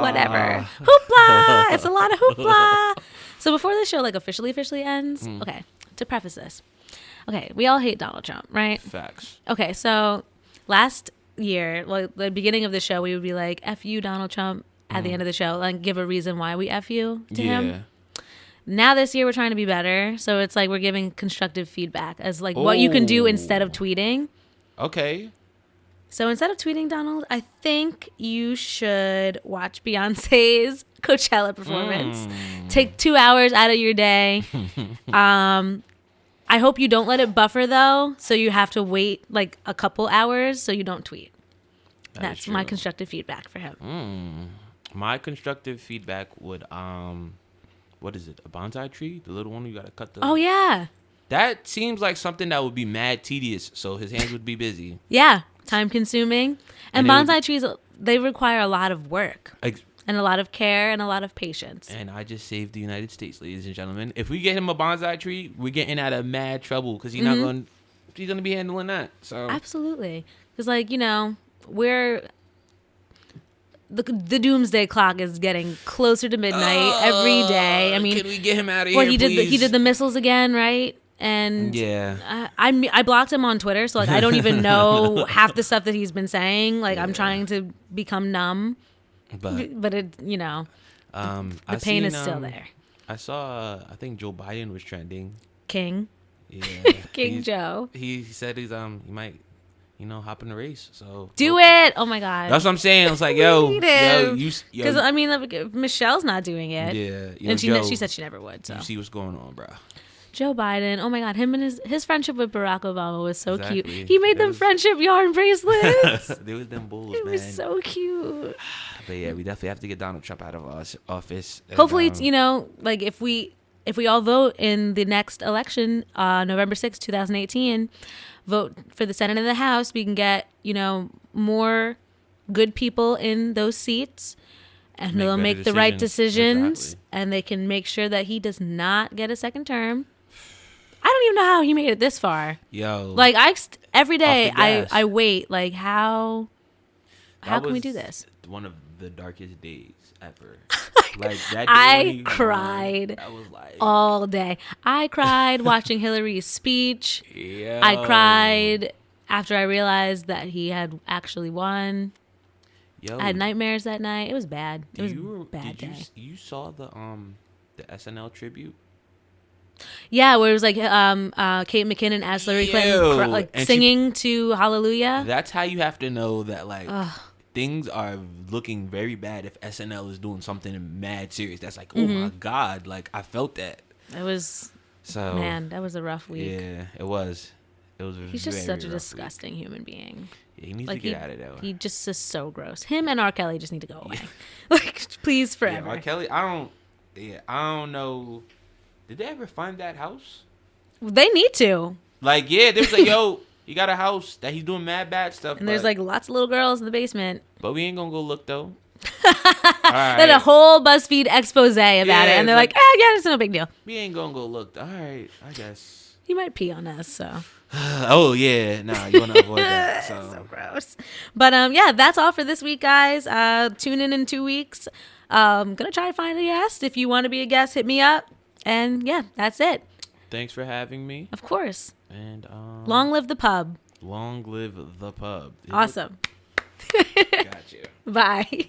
Whatever. Hoopla. It's a lot of hoopla. So before the show like officially ends, okay, to preface this, okay, we all hate Donald Trump, right? Facts. Okay, so last year, like the beginning of the show, we would be like, "F you, Donald Trump," at the end of the show, like give a reason why we F you to him. Now this year we're trying to be better, so it's like we're giving constructive feedback as like what you can do instead of tweeting. Okay. So instead of tweeting Donald, I think you should watch Beyonce's Coachella performance. Take 2 hours out of your day. I hope you don't let it buffer though, so you have to wait like a couple hours so you don't tweet. That's my constructive feedback for him. My constructive feedback would what is it? A bonsai tree? The little one you gotta cut the. Oh yeah. That seems like something that would be mad tedious, so his hands would be busy. Yeah, time consuming. And bonsai trees, they require a lot of work. And a lot of care and a lot of patience. And I just saved the United States, ladies and gentlemen. If we get him a bonsai tree, we're getting out of mad trouble because he's going to be handling that. So absolutely. Because we're... The doomsday clock is getting closer to midnight every day. I mean, can we get him out of here, please? He did the missiles again, right? And I blocked him on Twitter, so I don't even know half the stuff that he's been saying. I'm trying to become numb, but it the pain is still there. I saw I think Joe Biden was trending. King. Yeah. King Joe. He said he might hop in the race. So do it. Oh my God. That's what I'm saying. It's like, because if Michelle's not doing it. Yeah. And she said she never would. So you see what's going on, bro. Joe Biden. Oh my God, him and his friendship with Barack Obama was so cute. Exactly. He made them friendship yarn bracelets. There was them bulls, It man. was so cute. But yeah, we definitely have to get Donald Trump out of office. And, Hopefully, it's, like if we all vote in the next election, November 6th, 2018, vote for the Senate and the House, we can get, more good people in those seats, and they'll make the right decisions, exactly. and they can make sure that he does not get a second term. I don't even know how he made it this far. Yo, Like every day off the gas. I wait, like how can we do this? One of the darkest days ever. Like that day when I he cried won, I was like, all day. I cried watching Hillary's speech. yo. I cried after I realized that he had actually won. Yo, I had nightmares that night. It was bad. It was a did bad day. you saw the SNL tribute? Yeah, where it was like Kate McKinnon as Hillary Clinton and singing to Hallelujah. That's how you have to know that things are looking very bad if SNL is doing something mad serious. That's like, oh my God, like I felt that. It was man, that was a rough week. Yeah, it was. It was. He's just such a rough disgusting human being. Yeah, he needs to get out of there. He just is so gross. Him and R. Kelly just need to go away. Like, please, forever. Yeah, R. Kelly, I don't know. Did they ever find that house? They need to. Like, yeah, there was like, yo, he got a house that he's doing mad bad stuff. And there's like lots of little girls in the basement. But we ain't gonna go look though. Then a whole BuzzFeed expose about it, and they're like, yeah, it's no big deal. We ain't gonna go look. All right, I guess. He might pee on us, so. Oh yeah, nah, you wanna avoid that. So gross. But yeah, that's all for this week, guys. Tune in 2 weeks. Gonna try to find a guest. If you want to be a guest, hit me up. And yeah, that's it. Thanks for having me. Of course. And long live the pub. Long live the pub. Awesome. Got you. Bye.